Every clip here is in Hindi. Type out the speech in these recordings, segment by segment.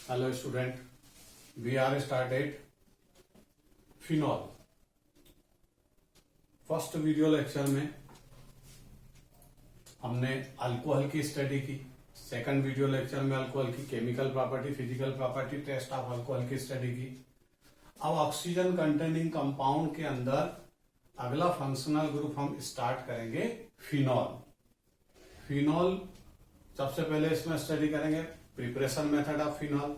Hello student, we are started phenol. First video lecture में हमने अल्कोहल की स्टडी की। सेकंड वीडियो लेक्चर में अल्कोहल की chemical property, physical property, test of alcohol की स्टडी की। अब ऑक्सीजन कंटेनिंग कंपाउंड के अंदर अगला फंक्शनल ग्रुप हम स्टार्ट करेंगे फिनॉल। फिनॉल सबसे पहले इसमें स्टडी करेंगे प्रिपरेशन मेथड ऑफ फिनॉल।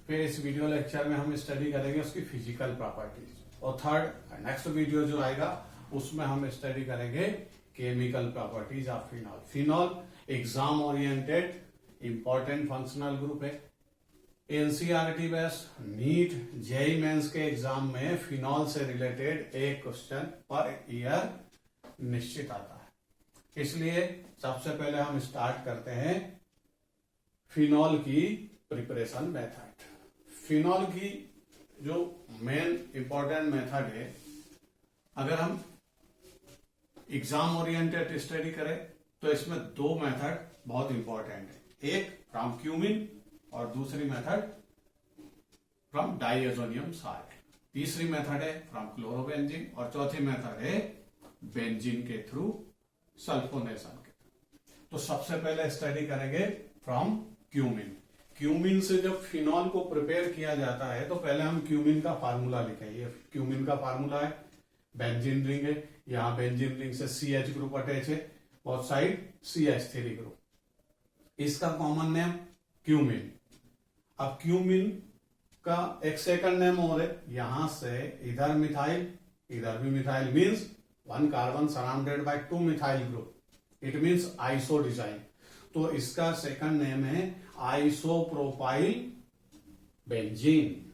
फिर इस वीडियो लेक्चर में हम स्टडी करेंगे उसकी फिजिकल प्रॉपर्टीज। और थर्ड नेक्स्ट वीडियो जो आएगा उसमें हम स्टडी करेंगे chemical properties of phenol. Phenol exam oriented important functional group है। NCERT based NEET JEE mains के एग्जाम में फिनॉल से रिलेटेड एक क्वेश्चन पर ईयर निश्चित आता है। इसलिए सबसे पहले हम स्टार्ट करते हैं फिनॉल की प्रिपरेशन मेथड। फिनॉल की जो मेन इंपॉर्टेंट मेथड है, अगर हम एग्जाम ओरिएंटेड स्टडी करें तो इसमें दो मेथड बहुत इंपॉर्टेंट है। एक फ्रॉम क्यूमिन और दूसरी मेथड फ्रॉम डाइएजोनियम साल्ट। तीसरी मेथड है फ्रॉम क्लोरोबेंजीन और चौथी मेथड है बेंजीन के थ्रू सल्फोनेशन के थ्रू। तो सबसे पहले स्टडी करेंगे फ्रॉम क्यूमिन। क्यूमिन से जब फिनॉल को प्रिपेयर किया जाता है तो पहले हम क्यूमिन का फार्मूला लिखेंगे। ये क्यूमिन का फार्मूला है, बेंजीन रिंग है, यहां बेंजीन रिंग से CH ग्रुप अटैच है और साइड CH3 ग्रुप। इसका कॉमन नेम क्यूमिन। अब क्यूमिन का एक सेकंड नेम और है, यहां से इधर मिथाइल इधर भी methyl means 1 carbon surrounded by 2 methyl group. It means iso design. तो इसका सेकंड नेम है आइसोप्रोपाइल बेंजीन,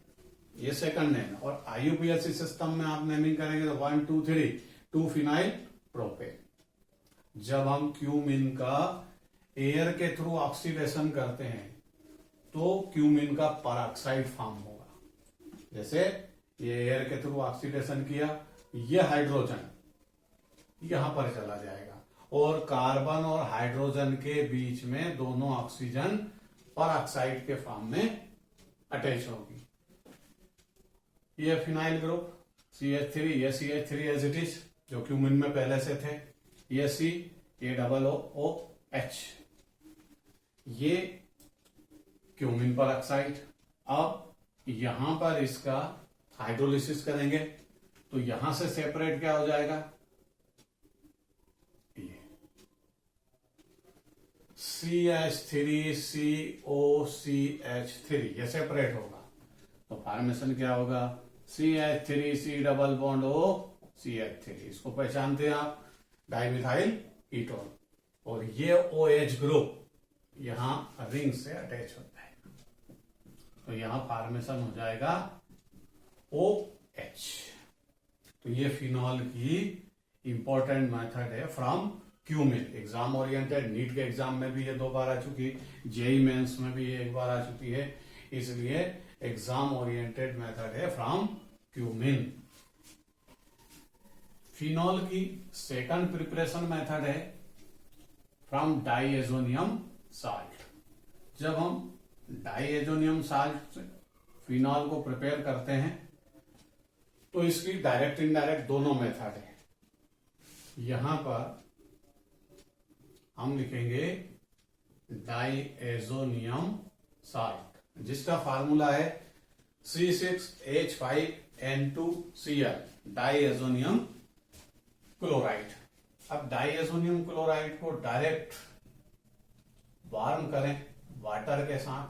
ये सेकंड नेम है। और IUPAC सिस्टम में आप नेमिंग करेंगे तो 1 2 3 2 फिनाइल प्रोपेन। जब हम क्यूमिन का एयर के थ्रू ऑक्सीडेशन करते हैं तो क्यूमिन का परऑक्साइड फॉर्म होगा। जैसे ये एयर के थ्रू ऑक्सीडेशन किया, ये हाइड्रोजन यहां पर चला जाएगा और कार्बन और हाइड्रोजन के बीच में दोनों ऑक्सीजन परऑक्साइड के फॉर्म में अटैच होगी। ये फिनाइल ग्रुप CH3, ये CH3 एज इट इज जो क्यूमिन में पहले से थे, ये C, ये OOH, ये क्यूमिन परऑक्साइड। अब यहां पर इसका हाइड्रोलिसिस करेंगे तो यहां से सेपरेट क्या हो जाएगा, CH3 COCH3, ये सेपरेट होगा तो फॉर्मेशन क्या होगा, CH3 C double bond O CH3। इसको पहचानते हैं आप, डाइमिथाइल कीटोन। और ये OH ग्रुप यहां रिंग से अटैच होता है तो यहां फॉर्मेशन हो जाएगा OH। तो ये फिनॉल की इंपॉर्टेंट मेथड है from cumene. Exam oriented NEET के एग्जाम में भी ये 2 बार आ चुकी, जेईई मेंस में भी ये 1 बार आ चुकी है। इसलिए एग्जाम ओरिएंटेड मेथड है फ्रॉम क्यूमिन। फिनॉल की सेकंड प्रिपरेशन मेथड है फ्रॉम डाइएजोनियम साल्ट। जब हम डाइएजोनियम साल्ट से फिनॉल को प्रिपेयर करते हैं तो इसकी डायरेक्ट इनडायरेक्ट दोनों मेथड है। यहां पर हम लिखेंगे डाइएजोनियम साल्ट, जिसका फार्मूला है C6H5N2Cl, डाइएजोनियम क्लोराइड। अब डाइएजोनियम क्लोराइड को डायरेक्ट वार्म करें वाटर के साथ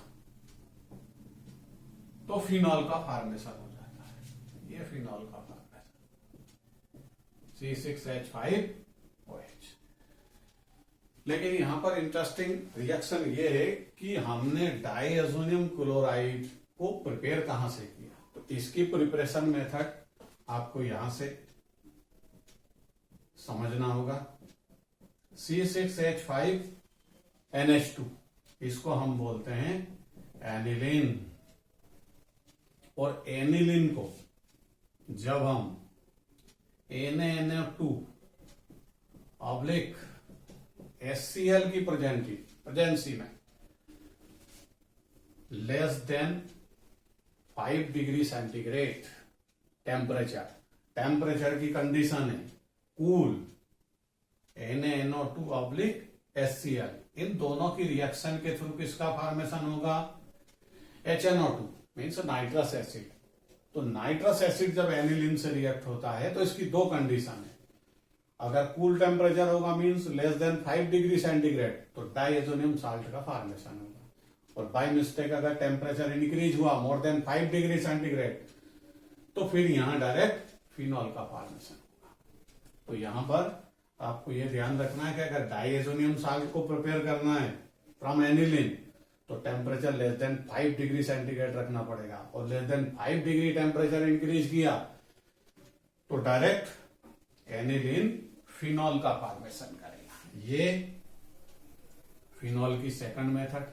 तो फिनॉल का फॉर्मेशन हो जाता है। ये फिनॉल का फॉर्मेशन C6H5OH। लेकिन यहां पर इंटरेस्टिंग रिएक्शन ये है कि हमने डाइएजोनियम क्लोराइड को प्रिपेयर कहां से किया, तो इसकी प्रिपरेशन मेथड आपको यहां से समझना होगा। C6H5NH2, इसको हम बोलते हैं एनिलीन। और एनिलीन को जब हम NaNO2 / HCl की प्रेजेंसी में less than 5 degree centigrade temperature की कंडीशन है कूल NaNO2/HCl, इन दोनों की रिएक्शन के थ्रू किसका फॉर्मेशन होगा? HNO2 means nitrous acid. तो नाइट्रस एसिड जब एनिलीन से रिएक्ट होता है तो इसकी दो कंडीशन है। अगर कूल टेम्परेचर होगा means less than 5 degree centigrade तो डाइएजोनियम साल्ट का फॉर्मेशन होगा, और बाय मिस्टेक अगर टेम्परेचर इंक्रीज हुआ मोर देन 5 डिग्री सेंटीग्रेड तो फिर यहां डायरेक्ट फिनॉल का फॉर्मेशन होगा। तो यहां पर आपको यह ध्यान रखना है कि अगर डाइएजोनियम साल्ट को प्रिपेयर करना है फ्रॉम एनिलीन तो temperature less than 5 degree centigrade रखना पड़ेगा, और less than 5 degree temperature increase किया तो डायरेक्ट एनिलीन फिनॉल का फॉर्मेशन करेगा। ये फिनॉल की सेकंड मेथड।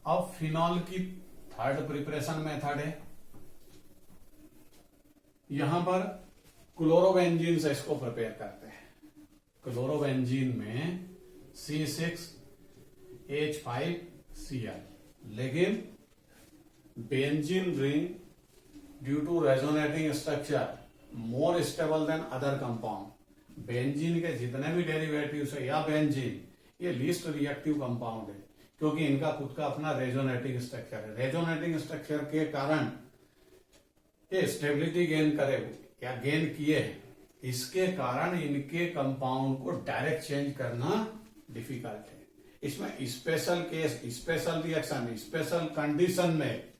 अब फिनॉल की थर्ड प्रिपरेशन मेथड है, यहां पर क्लोरोबेंजीन से इसको प्रिपेयर करते हैं। क्लोरोबेंजीन में C6H5Cl, लेकिन benzene ring due to resonating structure more stable than other compound. Benzene के जितने भी डेरिवेटिव्स है या बेंजीन, ये लीस्ट रिएक्टिव कंपाउंड है क्योंकि इनका खुद का अपना रेजोनेटिंग स्ट्रक्चर है। रेजोनेटिंग स्ट्रक्चर के कारण ये स्टेबिलिटी गेन करे या गेन किए, इसके कारण इनके कंपाउंड को डायरेक्ट चेंज करना डिफिकल्ट है। इसमें special case, special reaction, special condition में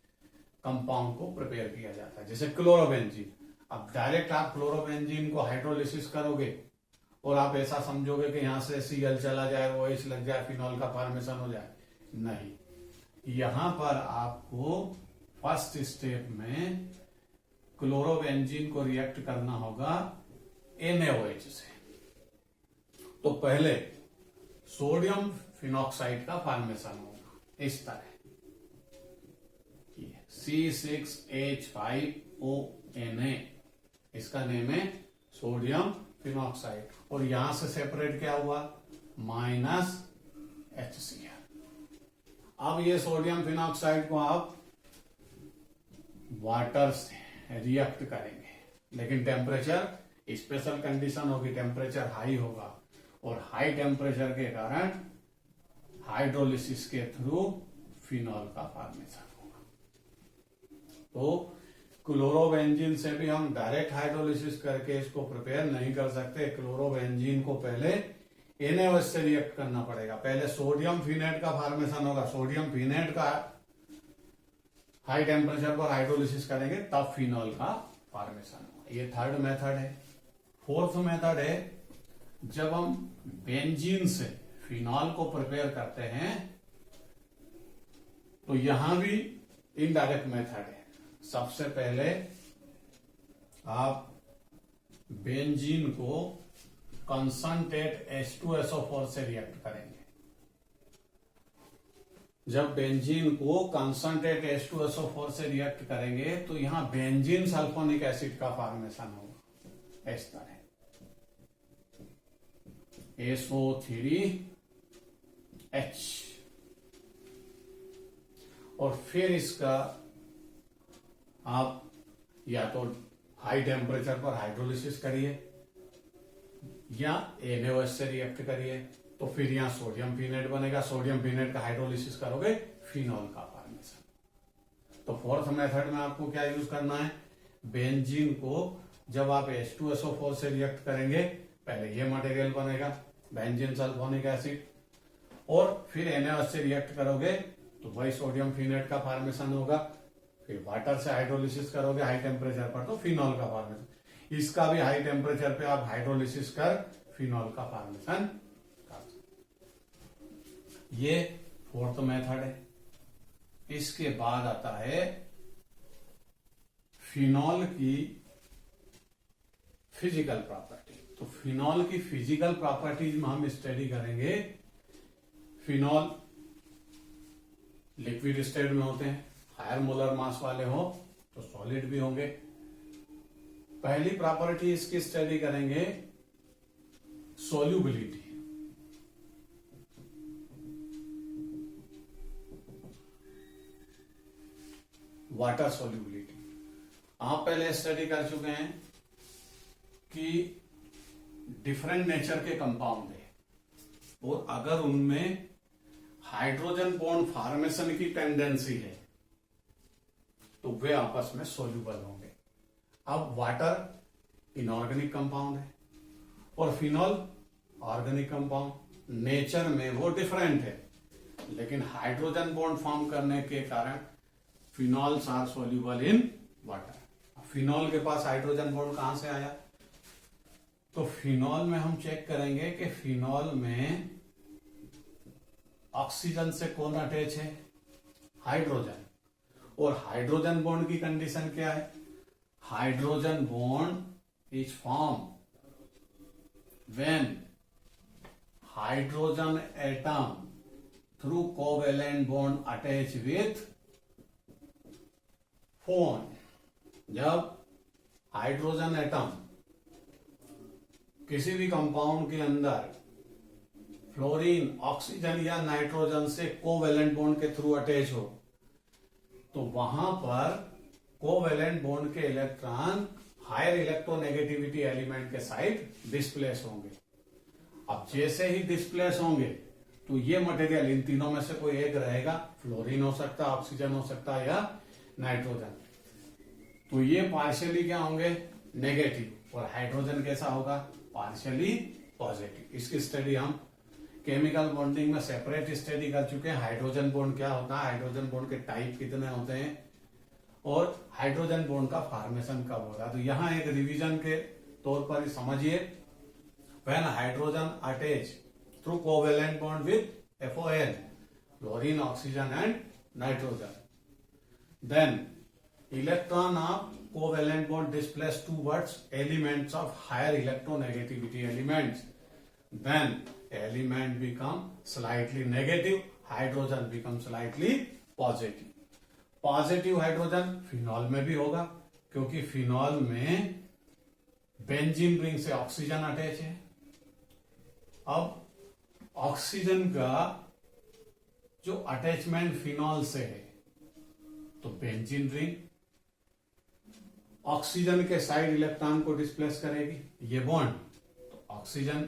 कंपाउंड को प्रिपेयर किया जाता है, जैसे क्लोरोबेंजीन। अब डायरेक्ट आप क्लोरोबेंजीन को हाइड्रोलिसिस करोगे और आप ऐसा समझोगे कि यहां से Cl चला जाए, OH लग जाए, फिनॉल का फॉर्मेशन हो जाए, नहीं। यहां पर आपको फर्स्ट स्टेप में क्लोरोबेंजीन को रिएक्ट करना होगा NaOH से। तो पहले सोडियम फिनॉक्साइड का फॉर्मेशन होगा इस तरह, C6H5ONa, इसका नेम है सोडियम फिनॉक्साइड, और यहां से सेपरेट क्या हुआ? -HCl। अब ये सोडियम फिनॉक्साइड को आप वाटर से रिएक्ट करेंगे, लेकिन टेम्परेचर स्पेशल कंडीशन होगी, टेम्परेचर हाई होगा, और हाई टेम्परेचर के कारण हाइड्रोलिसिस के थ्रू फिनॉल का फॉर्मेशन होगा। तो क्लोरोबेंजीन से भी हम डायरेक्ट हाइड्रोलिसिस करके इसको प्रिपेयर नहीं कर सकते। क्लोरोबेंजीन को पहले NaOH से रिएक्ट करना पड़ेगा। पहले सोडियम फिनेट का फॉर्मेशन होगा, सोडियम फिनेट का हाई टेम्परेचर पर हाइड्रोलिसिस करेंगे तब फिनॉल का फॉर्मेशन होगा। ये थर्ड मेथड है। फोर्थ मेथड है, जब हम बेंजीन से फिनॉल को प्रिपेयर करते हैं तो यहां भी इनडायरेक्ट मेथड है। सबसे पहले आप बेंजीन को कंसंट्रेट H2SO4 से रिएक्ट करेंगे। जब बेंजीन को कंसंट्रेट H2SO4 से रिएक्ट करेंगे तो यहां बेंजीन सल्फोनिक एसिड का फॉर्मेशन होगा इस तरह, SO3H, और फिर इसका आप या तो हाई टेम्परेचर पर हाइड्रोलिसिस करिए या NaOH से रिएक्ट करिए, तो फिर यहां सोडियम फिनेट बनेगा। सोडियम फिनेट का हाइड्रोलिसिस करोगे, फिनॉल का फॉर्मेशन। तो फोर्थ मेथड में आपको क्या यूज करना है? बेंजीन को जब आप H2SO4 से रिएक्ट करेंगे, पहले ये मटेरियल बनेगा बेंजीन सल्फोनिक एसिड, और फिर NaOH से रिएक्ट करोगे तो वही सोडियम फिनेट का फॉर्मेशन होगा। फिर वाटर से हाइड्रोलिसिस करोगे हाई टेम्परेचर पर तो फिनॉल का फॉर्मेशन। इसका भी हाई टेम्परेचर पे आप हाइड्रोलिसिस कर फिनॉल का फॉर्मेशन कर। ये फोर्थ मेथड है। इसके बाद आता है फिनॉल की फिजिकल प्रॉपर्टी। तो फिनॉल की फिजिकल प्रॉपर्टीज में हम स्टडी करेंगे। फिनॉल लिक्विड स्टेट में होते हैं, हायर मोलर मास वाले हो तो सॉलिड भी होंगे। पहली प्रॉपर्टी इसकी स्टडी करेंगे सोल्यूबिलिटी। Water solubility. आप पहले स्टडी कर चुके हैं कि डिफरेंट नेचर के कंपाउंड है और अगर उनमें हाइड्रोजन बॉन्ड फॉर्मेशन की टेंडेंसी है तो वे आपस में सोल्यूबल होंगे। अब वाटर इनऑर्गेनिक कंपाउंड है और फिनॉल ऑर्गेनिक कंपाउंड, नेचर में वो डिफरेंट है, लेकिन हाइड्रोजन बॉन्ड फॉर्म करने के कारण phenols are soluble in water. Phenol के पास हाइड्रोजन बॉन्ड कहां से आया? तो फिनॉल में हम चेक करेंगे कि फिनॉल में ऑक्सीजन से कौन अटैच है? हाइड्रोजन। और हाइड्रोजन बॉन्ड की कंडीशन क्या है? Hydrogen bond is form when hydrogen atom through covalent bond attach with phone. जब हाइड्रोजन एटम किसी भी कंपाउंड के अंदर फ्लोरीन, ऑक्सीजन या नाइट्रोजन से कोवेलेंट बॉन्ड के थ्रू अटैच हो तो वहां पर कोवेलेंट बॉन्ड के इलेक्ट्रॉन हायर इलेक्ट्रोनेगेटिविटी एलिमेंट के साइड डिस्प्लेस होंगे। अब जैसे ही डिस्प्लेस होंगे तो ये मटेरियल इन तीनों में से कोई एक रहेगा, फ्लोरीन हो सकता, ऑक्सीजन हो सकता या नाइट्रोजन। तो ये पार्शियली क्या होंगे? नेगेटिव। और हाइड्रोजन कैसा होगा? Partially positive. इसकी स्टडी हम केमिकल बॉन्डिंग में सेपरेट स्टडी कर चुके हैं। हाइड्रोजन बॉन्ड क्या होता है, हाइड्रोजन बॉन्ड के टाइप कितने होते हैं और हाइड्रोजन बॉन्ड का फॉर्मेशन कब होता है। तो यहां एक रिवीजन के तौर पर समझिए, when hydrogen attach through covalent bond with FON, fluorine, oxygen and nitrogen, then electron of covalent bond displaced towards elements of higher electronegativity elements, then element become slightly negative, hydrogen become slightly positive. Positive hydrogen phenol में भी होगा क्योंकि फिनॉल में बेंजीन रिंग से ऑक्सीजन अटैच है। अब ऑक्सीजन का जो अटैचमेंट फिनॉल से है तो बेंजीन रिंग ऑक्सीजन के साइड इलेक्ट्रॉन को डिस्प्लेस करेगी, ये बॉन्ड। तो ऑक्सीजन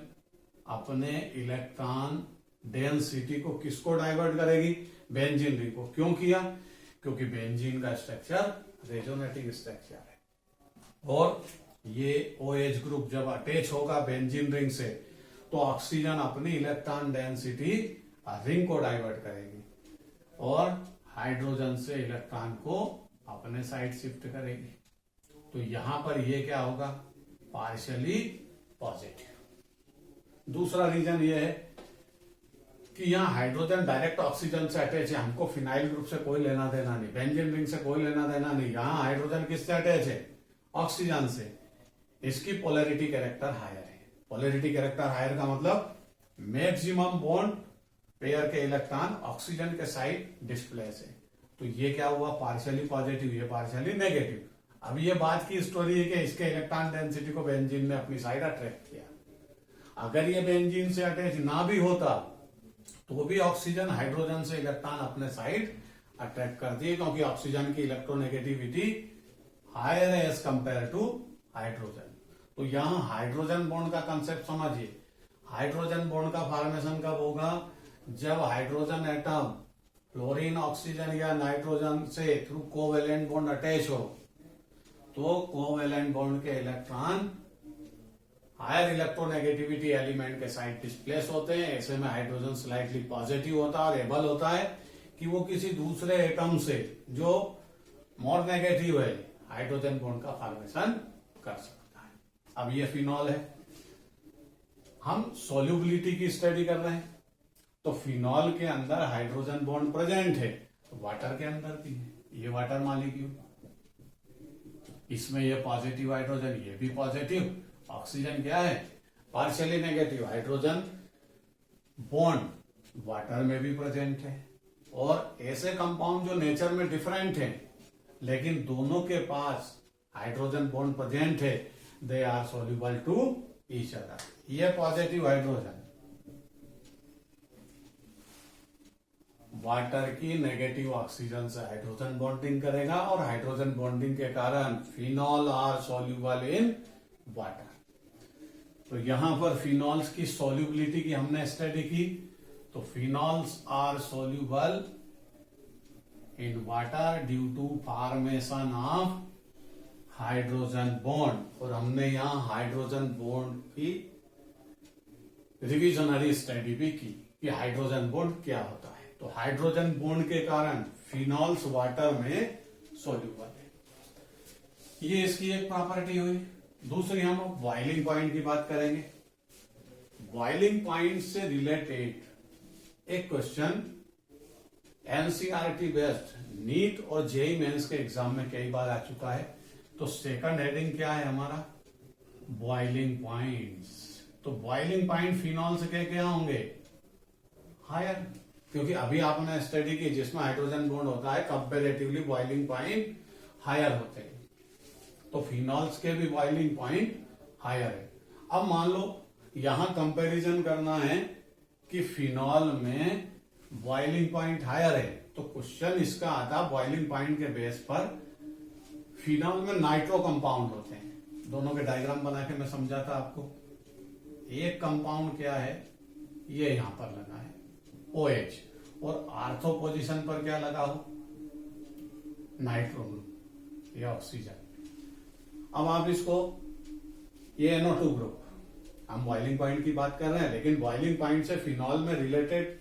अपने इलेक्ट्रॉन डेंसिटी को किसको डाइवर्ट करेगी? बेंजीन रिंग को। क्यों किया? क्योंकि बेंजीन का स्ट्रक्चर रेजोनेटिव स्ट्रक्चर है और ये OH ग्रुप जब अटैच होगा बेंजीन रिंग से तो ऑक्सीजन अपनी इलेक्ट्रॉन डेंसिटी रिंग को डाइवर्ट करेगी और हाइड्रोजन से इलेक्ट्रॉन को अपने साइड शिफ्ट करेगी। तो यहां पर ये क्या होगा? Partially positive. दूसरा रीजन ये है कि यहां हाइड्रोजन डायरेक्ट ऑक्सीजन से अटैच है, हमको फिनाइल ग्रुप से कोई लेना देना नहीं, बेंजीन रिंग से कोई लेना देना नहीं। यहां हाइड्रोजन किससे अटैच है? ऑक्सीजन से। इसकी पोलैरिटी कैरेक्टर हायर है। पोलैरिटी कैरेक्टर हायर का मतलब मैक्सिमम बॉन्ड पेयर के इलेक्ट्रॉन ऑक्सीजन के साइड डिस्प्लेस है। तो ये क्या हुआ? पार्शियली पॉजिटिव, ये पार्शियली नेगेटिव। अब ये बात की स्टोरी है कि इसके इलेक्ट्रॉन डेंसिटी को बेंजीन ने अपनी साइड अट्रैक्ट किया। अगर ये बेंजीन से अटैच ना भी होता तो भी ऑक्सीजन हाइड्रोजन से इलेक्ट्रॉन अपने साइड अट्रैक्ट करती है क्योंकि ऑक्सीजन की इलेक्ट्रोनेगेटिविटी हायर है एज कंपेयर टू हाइड्रोजन। तो यहां हाइड्रोजन बॉन्ड का कंसेप्ट समझिए। हाइड्रोजन बॉन्ड का फॉर्मेशन कब होगा? जब हाइड्रोजन एटम फ्लोरीन, ऑक्सीजन या नाइट्रोजन से थ्रू कोवेलेंट बॉन्ड अटैच हो तो कोवेलेंट बॉन्ड के इलेक्ट्रॉन हायर इलेक्ट्रोनेगेटिविटी एलिमेंट के साइड डिस्प्लेस होते हैं। ऐसे में हाइड्रोजन स्लाइटली पॉजिटिव होता है और एबल होता है कि वो किसी दूसरे एटम से जो मोर नेगेटिव है हाइड्रोजन बॉन्ड का फॉर्मेशन कर सकता है। अब ये फिनॉल है, हम सोल्यूबिलिटी की स्टडी कर रहे हैं तो फिनॉल के अंदर हाइड्रोजन बॉन्ड प्रेजेंट है तो वाटर के अंदर भी है। ये वाटर मॉलिक्यूल, इसमें ये पॉजिटिव हाइड्रोजन, ये भी पॉजिटिव। ऑक्सीजन क्या है? Partially negative. Hydrogen bond water में भी प्रेजेंट है। और ऐसे कंपाउंड जो नेचर में डिफरेंट हैं लेकिन दोनों के पास हाइड्रोजन बॉन्ड प्रेजेंट है, they are soluble to each other. ये पॉजिटिव हाइड्रोजन, वाटर की नेगेटिव ऑक्सीजन से हाइड्रोजन बॉन्डिंग करेगा और हाइड्रोजन बॉन्डिंग के कारण phenol are soluble in water. तो यहां पर फिनॉल्स की सॉल्युबिलिटी की हमने स्टडी की, तो phenols are soluble in water due to formation of hydrogen bond. और हमने यहां हाइड्रोजन बॉन्ड की रिविजनरी स्टडी भी की कि हाइड्रोजन बॉन्ड क्या होता है। तो हाइड्रोजन बॉन्ड के कारण फिनॉल्स वाटर में सॉल्युबल है। ये इसकी एक प्रॉपर्टी हुई। दूसरी हम बॉइलिंग पॉइंट की बात करेंगे। बॉइलिंग पॉइंट से रिलेटेड एक क्वेश्चन एनसीईआरटी बेस्ड नीट और जेईई मेंस के एग्जाम में कई बार आ चुका है। तो सेकंड हेडिंग क्या है हमारा? Boiling points. तो बॉइलिंग पॉइंट फिनॉल से क्या होंगे? हायर, क्योंकि अभी आपने स्टडी की जिसमें हाइड्रोजन बॉन्ड होता है कंपेरेटिवली बॉइलिंग पॉइंट हायर होते हैं। तो फिनॉल्स के भी बॉइलिंग पॉइंट हायर है। अब मान लो यहां कंपैरिजन करना है कि फिनॉल में बॉइलिंग पॉइंट हायर है, तो क्वेश्चन इसका आता बॉइलिंग पॉइंट के बेस पर। फिनॉल में नाइट्रो कंपाउंड होते हैं, दोनों के डायग्राम बना के मैं समझाता आपको। एक कंपाउंड क्या है, ये यहां पर लगा है OH, और आर्थो पोजीशन पर क्या लगा हो? नाइट्रो ग्रुप या ऑक्सीजन। अब आप इसको, ये NO2 ग्रुप, हम बॉइलिंग पॉइंट की बात कर रहे हैं, लेकिन बॉइलिंग पॉइंट से फिनॉल में रिलेटेड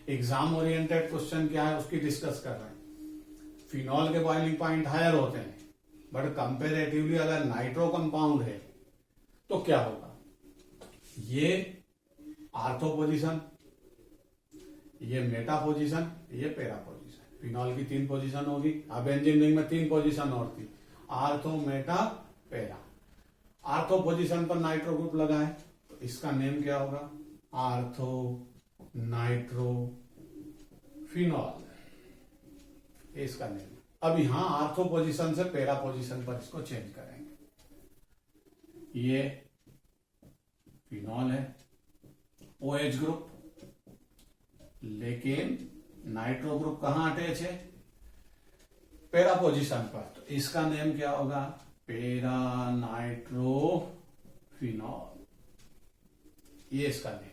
एग्जाम ओरिएंटेड क्वेश्चन क्या है उसकी डिस्कस कर रहे हैं। फिनॉल के बॉइलिंग पॉइंट हायर होते हैं, बट कंपेरेटिवली अगर नाइट्रो कंपाउंड है तो क्या होगा? ये आर्थो पोजीशन, ये मेटा पोजीशन, ये पैरा पोजीशन। फिनॉल की 3 पोजीशन होगी। अब इंजीनियरिंग में 3 पोजीशन और थी, ortho, Meta, para. Ortho position पर नाइट्रो ग्रुप लगा है, तो इसका नेम क्या होगा? आर्थो नाइट्रो फिनॉल, इसका नेम। अब यहां आर्थो पोजीशन से पैरा पोजीशन पर इसको चेंज करेंगे। ये फिनॉल है, OH ग्रुप, लेकिन नाइट्रो ग्रुप कहां अटैच है? पैरा पोजीशन पर। तो इसका नेम क्या होगा? पैरा नाइट्रो फिनॉल, ये इसका नेम है।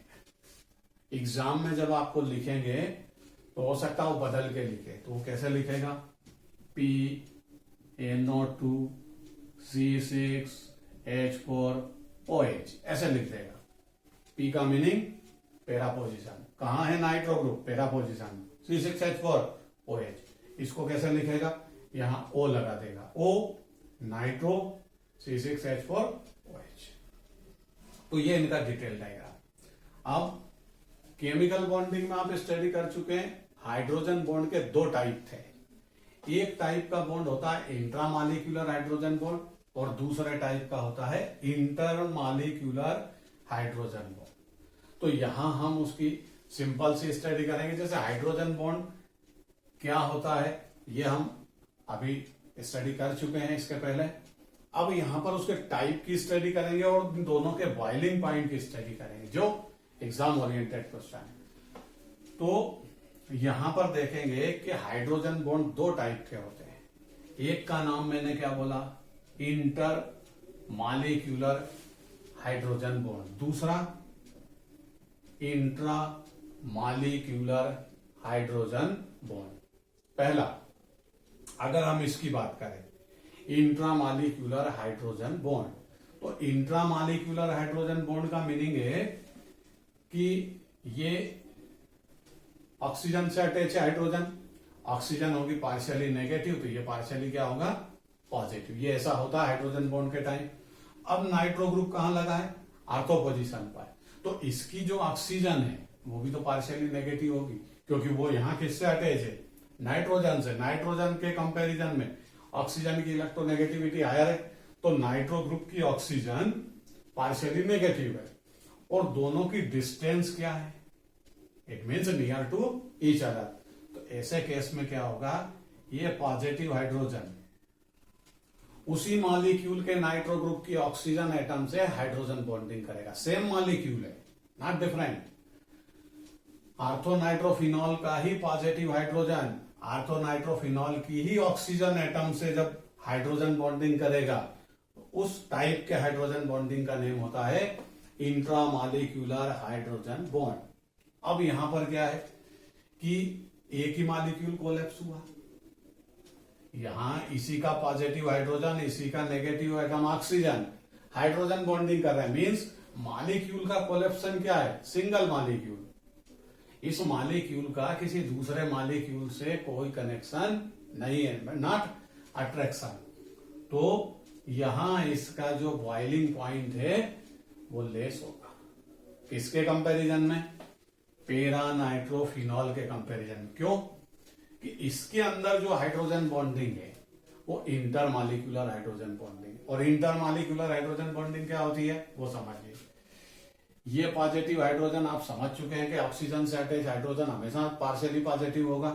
एग्जाम में जब आपको लिखेंगे तो हो सकता है वो बदल के लिखे, तो वो कैसे लिखेगा? PNO2 C6H4OH, ऐसे लिख देगा। P का मीनिंग पैरा पोजीशन, कहां है nitro group? Para position. C6H4OH, इसको कैसे लिखेगा? यहां O लगा देगा, O नाइट्रो C6H4OH। तो ये इनका डिटेल डायग्राम। अब केमिकल बॉन्डिंग में आप स्टडी कर चुके हैं, हाइड्रोजन बॉन्ड के 2 टाइप थे। एक टाइप का बॉन्ड होता है इंट्रामॉलिक्यूलर हाइड्रोजन बॉन्ड, और दूसरे टाइप का होता है इंटरमॉलिक्यूलर हाइड्रोजन बॉन्ड। तो यहां हम उसकी सिंपल सी स्टडी करेंगे। जैसे हाइड्रोजन बॉन्ड क्या होता है ये हम अभी स्टडी कर चुके हैं इसके पहले। अब यहां पर उसके टाइप की स्टडी करेंगे और दोनों के बॉइलिंग पॉइंट की स्टडी करेंगे, जो एग्जाम ओरिएंटेड क्वेश्चन है। तो यहां पर देखेंगे कि हाइड्रोजन बॉन्ड 2 टाइप के होते हैं। एक का नाम मैंने क्या बोला? इंटर मॉलिक्यूलर हाइड्रोजन बॉन्ड, दूसरा इंट्रा मॉलिक्यूलर हाइड्रोजन बॉन्ड। पहला, अगर हम इसकी बात करें इंट्रा मॉलिक्यूलर हाइड्रोजन बॉन्ड, तो इंट्रा मॉलिक्यूलर हाइड्रोजन बॉन्ड का मीनिंग है कि ये ऑक्सीजन से अटैच है हाइड्रोजन, ऑक्सीजन होगी पार्शियली नेगेटिव, तो ये पार्शियली क्या होगा? पॉजिटिव। ये ऐसा होता है हाइड्रोजन बॉन्ड के टाइम। अब नाइट्रो ग्रुप कहां लगा है? आर्थो पोजीशन पर। तो इसकी जो ऑक्सीजन है वो भी तो पार्शियली नेगेटिव होगी, क्योंकि वो यहां किससे अटैच है? नाइट्रोजन से। नाइट्रोजन के कंपैरिजन में ऑक्सीजन की इलेक्ट्रोनेगेटिविटी हायर है, तो नाइट्रो ग्रुप की ऑक्सीजन पार्शियली नेगेटिव है। और दोनों की डिस्टेंस क्या है? It means near to each other. तो ऐसे केस में क्या होगा? ये पॉजिटिव हाइड्रोजन उसी मॉलिक्यूल के नाइट्रो ग्रुप की ऑक्सीजन एटम से हाइड्रोजन बॉन्डिंग करेगा। सेम मॉलिक्यूल है, नॉट डिफरेंट। आर्थोनाइट्रोफिनॉल का ही पॉजिटिव हाइड्रोजन आर्थोनाइट्रोफिनॉल की ही ऑक्सीजन एटम से जब हाइड्रोजन बॉन्डिंग करेगा, उस टाइप के हाइड्रोजन बॉन्डिंग का नेम होता है इंट्रामॉलिक्यूलर हाइड्रोजन बॉन्ड। अब यहां पर क्या है कि एक ही मॉलिक्यूल कोलैप्स हुआ, यहां इसी का पॉजिटिव हाइड्रोजन, इसी का negative atom oxygen hydrogen bonding कर रहे हैं। मींस मॉलिक्यूल का कोलैप्सन क्या है? Single molecule. इस मॉलिक्यूल का किसी दूसरे मॉलिक्यूल से कोई कनेक्शन नहीं है, नॉट अट्रैक्शन। तो यहां इसका जो बॉइलिंग पॉइंट है वो लेस होगा। किसके कंपैरिजन में? पैरानाइट्रोफिनॉल के कंपैरिजन में। क्यों? कि इसके अंदर जो हाइड्रोजन बॉन्डिंग है वो इंटरमॉलिक्यूलर हाइड्रोजन बॉन्डिंग। और इंटरमॉलिक्यूलर हाइड्रोजन बॉन्डिंग क्या होती है वो समझिए। ये पॉजिटिव हाइड्रोजन आप समझ चुके हैं कि ऑक्सीजन से अटैच हाइड्रोजन हमेशा पार्शियली पॉजिटिव होगा।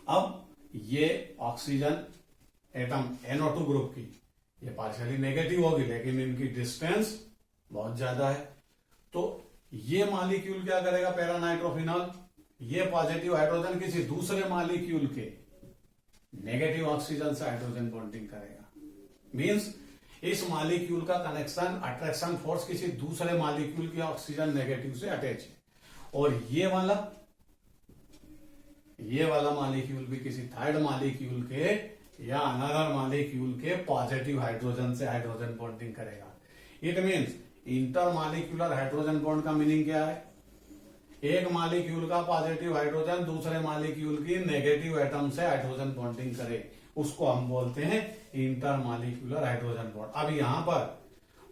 अब ये ऑक्सीजन एटम NO2 ग्रुप की ये पार्शियली नेगेटिव होगी, लेकिन इनकी डिस्टेंस बहुत ज्यादा है। तो ये मॉलिक्यूल क्या करेगा? पैरानाइट्रोफिनॉल ये पॉजिटिव हाइड्रोजन किसी दूसरे मॉलिक्यूल के नेगेटिव ऑक्सीजन से हाइड्रोजन बॉन्डिंग करेगा। मींस इस मॉलिक्यूल का कनेक्शन अट्रैक्शन फोर्स किसी दूसरे मॉलिक्यूल के ऑक्सीजन नेगेटिव से अटैच है, और ये वाला मॉलिक्यूल भी किसी थर्ड मॉलिक्यूल के या अनदर मॉलिक्यूल के पॉजिटिव हाइड्रोजन से हाइड्रोजन बॉन्डिंग करेगा। It means intermolecular hydrogen bond का मीनिंग क्या है? एक मॉलिक्यूल का पॉजिटिव हाइड्रोजन दूसरे मॉलिक्यूल की नेगेटिव एटम से हाइड्रोजन बॉन्डिंग करे, उसको हम बोलते हैं इंटरमॉलिक्यूलर हाइड्रोजन बॉन्ड। अब यहां पर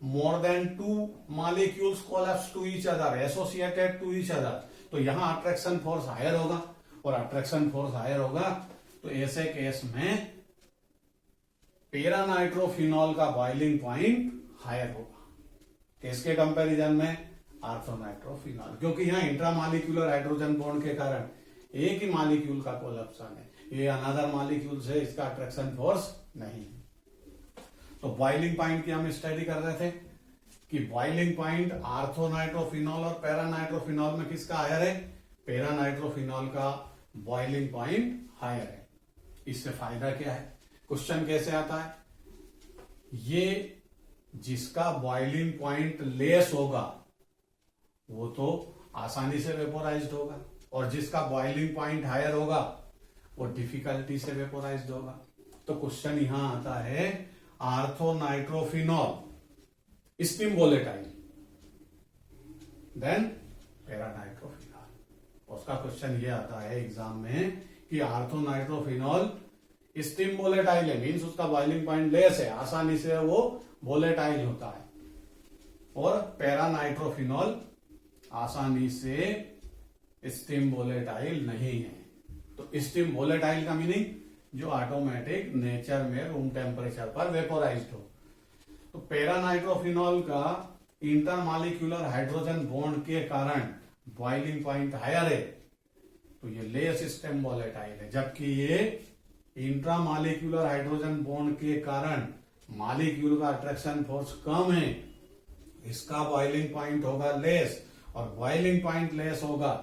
more than 2 molecules collapse to each other, associated to each other, तो यहां अट्रैक्शन फोर्स हायर होगा, और अट्रैक्शन फोर्स हायर होगा तो ऐसे केस में पैरानाइट्रोफिनॉल का बॉइलिंग पॉइंट हायर होगा। किसके कंपैरिजन में? आर्थोनाइट्रोफिनॉल। क्योंकि यहां इंट्रामॉलिक्यूलर हाइड्रोजन बॉन्ड के कारण एक ही मॉलिक्यूल का कोलैप्सन है, ये अनदर मॉलिक्यूल से इसका अट्रैक्शन फोर्स नहीं है। तो बॉइलिंग पॉइंट की हम स्टडी कर रहे थे कि बॉइलिंग पॉइंट आर्थोनाइट्रोफिनॉल और पैरानाइट्रोफिनॉल में किसका हायर है? पैरानाइट्रोफिनॉल का बॉइलिंग पॉइंट हायर है। इससे फायदा क्या है? क्वेश्चन कैसे आता है? ये जिसका बॉइलिंग पॉइंट लेस होगा वो तो आसानी से वेपोराइज्ड होगा, और जिसका बॉइलिंग पॉइंट हायर होगा वो डिफिकल्टी से वेपोराइज्ड होगा। तो क्वेश्चन यहां आता है आर्थोनाइट्रोफिनॉल स्टीम वोलेटाइल देन पैरानाइट्रोफिनॉल। उसका क्वेश्चन ये आता है एग्जाम में कि आर्थोनाइट्रोफिनॉल स्टीम वोलेटाइल है, मीन्स उसका बॉइलिंग पॉइंट लेस है, आसानी से वो वोलेटाइल होता है, और पैरानाइट्रोफिनॉल आसानी से स्टीम वोलेटाइल नहीं है। तो स्टीम वोलेटाइल का मीनिंग जो ऑटोमेटिक नेचर में रूम टेम्परेचर पर वेपोराइज्ड हो। तो पैरानाइट्रोफिनॉल का इंटरमॉलिक्यूलर हाइड्रोजन बॉन्ड के कारण बॉइलिंग पॉइंट हायर है, तो ये लेस स्टीम वोलेटाइल है। जबकि ये इंट्रामॉलिक्यूलर हाइड्रोजन बॉन्ड के कारण मॉलिक्यूल का अट्रैक्शन फोर्स कम है, इसका बॉइलिंग पॉइंट होगा लेस, और बॉइलिंग पॉइंट लेस होगा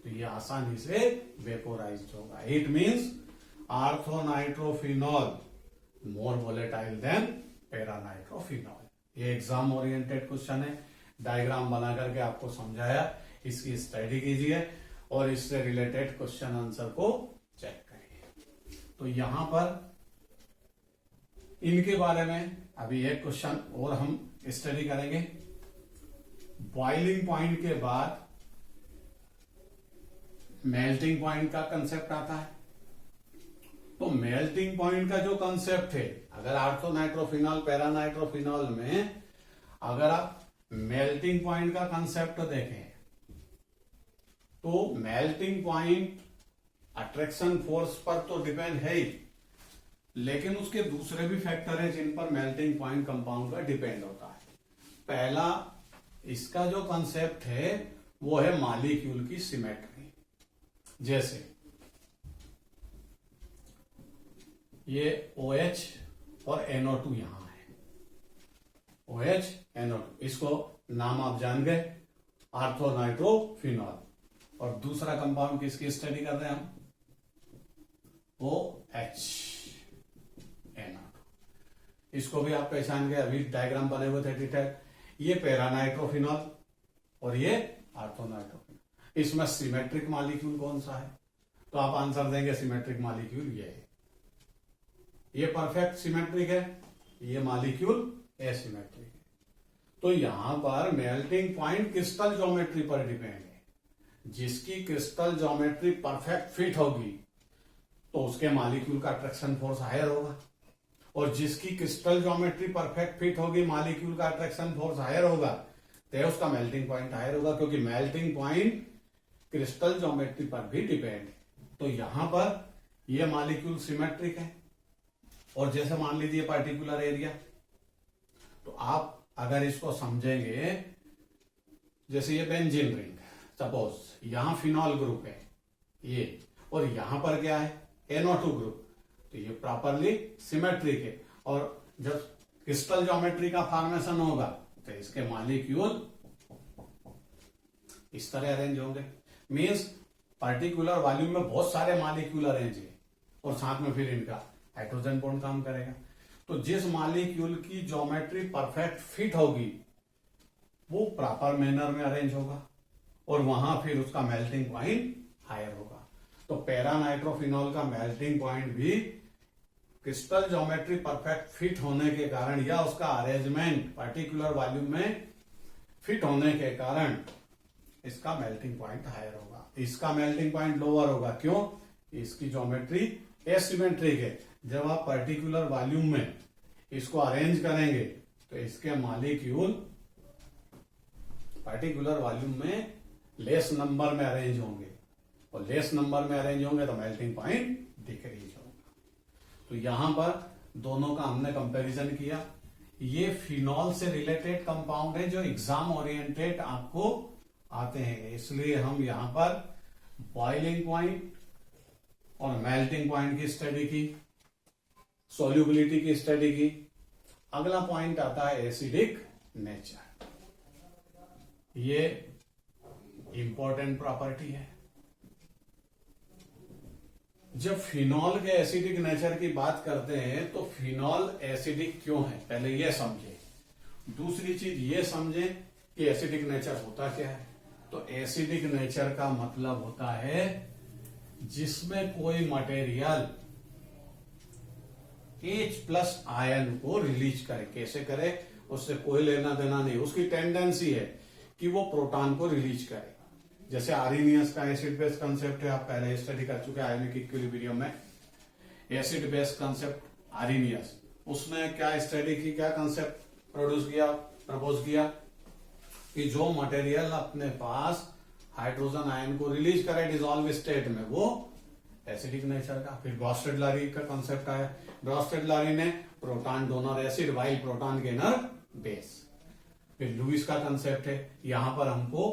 तो ये आसानी से वेपोराइज्ड होगा। It means orthonitrophenol more volatile than paranitrophenol. ये एग्जाम ओरिएंटेड क्वेश्चन है, डायग्राम बना करके आपको समझाया, इसकी स्टडी कीजिए और इससे रिलेटेड क्वेश्चन आंसर को चेक करिए। तो यहां पर इनके बारे में अभी एक क्वेश्चन और हम स्टडी करेंगे। बॉइलिंग पॉइंट के बाद मेल्टिंग पॉइंट का कंसेप्ट आता है। तो मेल्टिंग पॉइंट का जो कंसेप्ट है, अगर आर्थोनाइट्रोफिनॉल पैरानाइट्रोफिनॉल में अगर आप मेल्टिंग पॉइंट का कंसेप्ट देखें तो मेल्टिंग पॉइंट अट्रैक्शन फोर्स पर तो डिपेंड है ही, लेकिन उसके दूसरे भी फैक्टर है जिन पर मेल्टिंग पॉइंट कंपाउंड का डिपेंड होता है। पहला इसका जो कंसेप्ट है वो है मॉलिक्यूल की सिमेट्री। जैसे ये OH और NO2 यहां है, OH NO2, इसको नाम आप जान गए आर्थोनाइट्रोफिनॉल, और दूसरा कंपाउंड किसकी स्टडी कर रहे हैं हम, OH NO2। इसको भी आप पहचान गए, अभी डायग्राम बने हुए थे डिटेल। ये पैरानाइट्रोफिनॉल और ये ऑर्थोनाइट्रोफिनॉल। इसमें सिमेट्रिक मॉलिक्यूल कौन सा है, तो आप आंसर देंगे सिमेट्रिक मॉलिक्यूल ये है। ये परफेक्ट सिमेट्रिक है, ये मॉलिक्यूल एसिमेट्रिक है। तो यहां पर मेल्टिंग पॉइंट क्रिस्टल ज्योमेट्री पर डिपेंड है। जिसकी क्रिस्टल ज्योमेट्री परफेक्ट फिट होगी तो उसके मॉलिक्यूल का अट्रैक्शन फोर्स हायर होगा, और जिसकी क्रिस्टल ज्योमेट्री परफेक्ट फिट होगी, मॉलिक्यूल का अट्रैक्शन फोर्स हायर होगा, तो उसका मेल्टिंग पॉइंट हायर होगा, क्योंकि मेल्टिंग पॉइंट क्रिस्टल ज्योमेट्री पर भी डिपेंड है। तो यहां पर ये मॉलिक्यूल सिमेट्रिक है। और जैसे मान लीजिए पर्टिकुलर एरिया, तो आप अगर इसको समझेंगे, जैसे ये बेंजीन रिंग, सपोज यहां फिनॉल ग्रुप है ये, और यहां पर क्या है, NO2 ग्रुप, तो ये प्रॉपरली सिमेट्रिक है। और जब क्रिस्टल ज्योमेट्री का फॉर्मेशन होगा तो इसके मॉलिक्यूल इस तरह अरेंज होंगे। मींस पर्टिकुलर वॉल्यूम में बहुत सारे मॉलिक्यूल अरेंज है, और साथ में फिर इनका हाइड्रोजन बॉन्ड काम करेगा। तो जिस मॉलिक्यूल की ज्योमेट्री परफेक्ट फिट होगी वो प्रॉपर मैनर में अरेंज होगा, और वहां फिर उसका मेल्टिंग पॉइंट हायर होगा। तो पैरानाइट्रोफिनॉल का मेल्टिंग पॉइंट भी क्रिस्टल ज्योमेट्री परफेक्ट फिट होने के कारण, या उसका अरेंजमेंट पर्टिकुलर वॉल्यूम में फिट होने के कारण इसका मेल्टिंग पॉइंट हायर होगा। इसका मेल्टिंग पॉइंट लोअर होगा, क्यों, इसकी ज्योमेट्री एसिमेट्रिक है। जब आप पर्टिकुलर वॉल्यूम में इसको अरेंज करेंगे तो इसके मॉलिक्यूल पर्टिकुलर वॉल्यूम में लेस नंबर में अरेंज होंगे, और लेस नंबर में अरेंज होंगे तो मेल्टिंग पॉइंट डिक्रीज होगा। तो यहां पर दोनों का हमने कंपैरिजन किया। ये फिनॉल से रिलेटेड कंपाउंड है जो एग्जाम ओरिएंटेड आपको आते हैं, इसलिए हम यहां पर बॉइलिंग पॉइंट और मेल्टिंग पॉइंट की स्टडी की, सोल्यूबिलिटी की स्टडी की। अगला पॉइंट आता है एसिडिक नेचर। ये इंपॉर्टेंट प्रॉपर्टी है। जब फिनॉल के एसिडिक नेचर की बात करते हैं तो फिनॉल एसिडिक क्यों है, पहले ये समझे। दूसरी चीज ये समझे कि एसिडिक नेचर होता क्या है। तो एसिडिक नेचर का मतलब होता है जिसमें कोई मटेरियल H+ आयन को रिलीज करे। कैसे करे, उससे कोई लेना देना नहीं, उसकी टेंडेंसी है कि वो प्रोटॉन को रिलीज करे। जैसे आर्रीनियस का एसिड बेस कंसेप्ट है, आप पहले स्टडी कर चुके हैं आयोनिक इक्विलिब्रियम में। एसिड बेस कंसेप्ट आर्रीनियस, उसने क्या स्टडी की, क्या कंसेप्ट प्रोड्यूस किया, प्रपोज किया कि जो मटेरियल अपने पास हाइड्रोजन आयन को रिलीज करे डिसॉल्व स्टेट में, वो एसिडिक नेचर का। फिर ब्रॉस्टेड-लारी का कंसेप्ट आया। ब्रॉस्टेड-लारी ने proton donor acid while proton gainer base. फिर लुईस का कंसेप्ट है, यहां पर हमको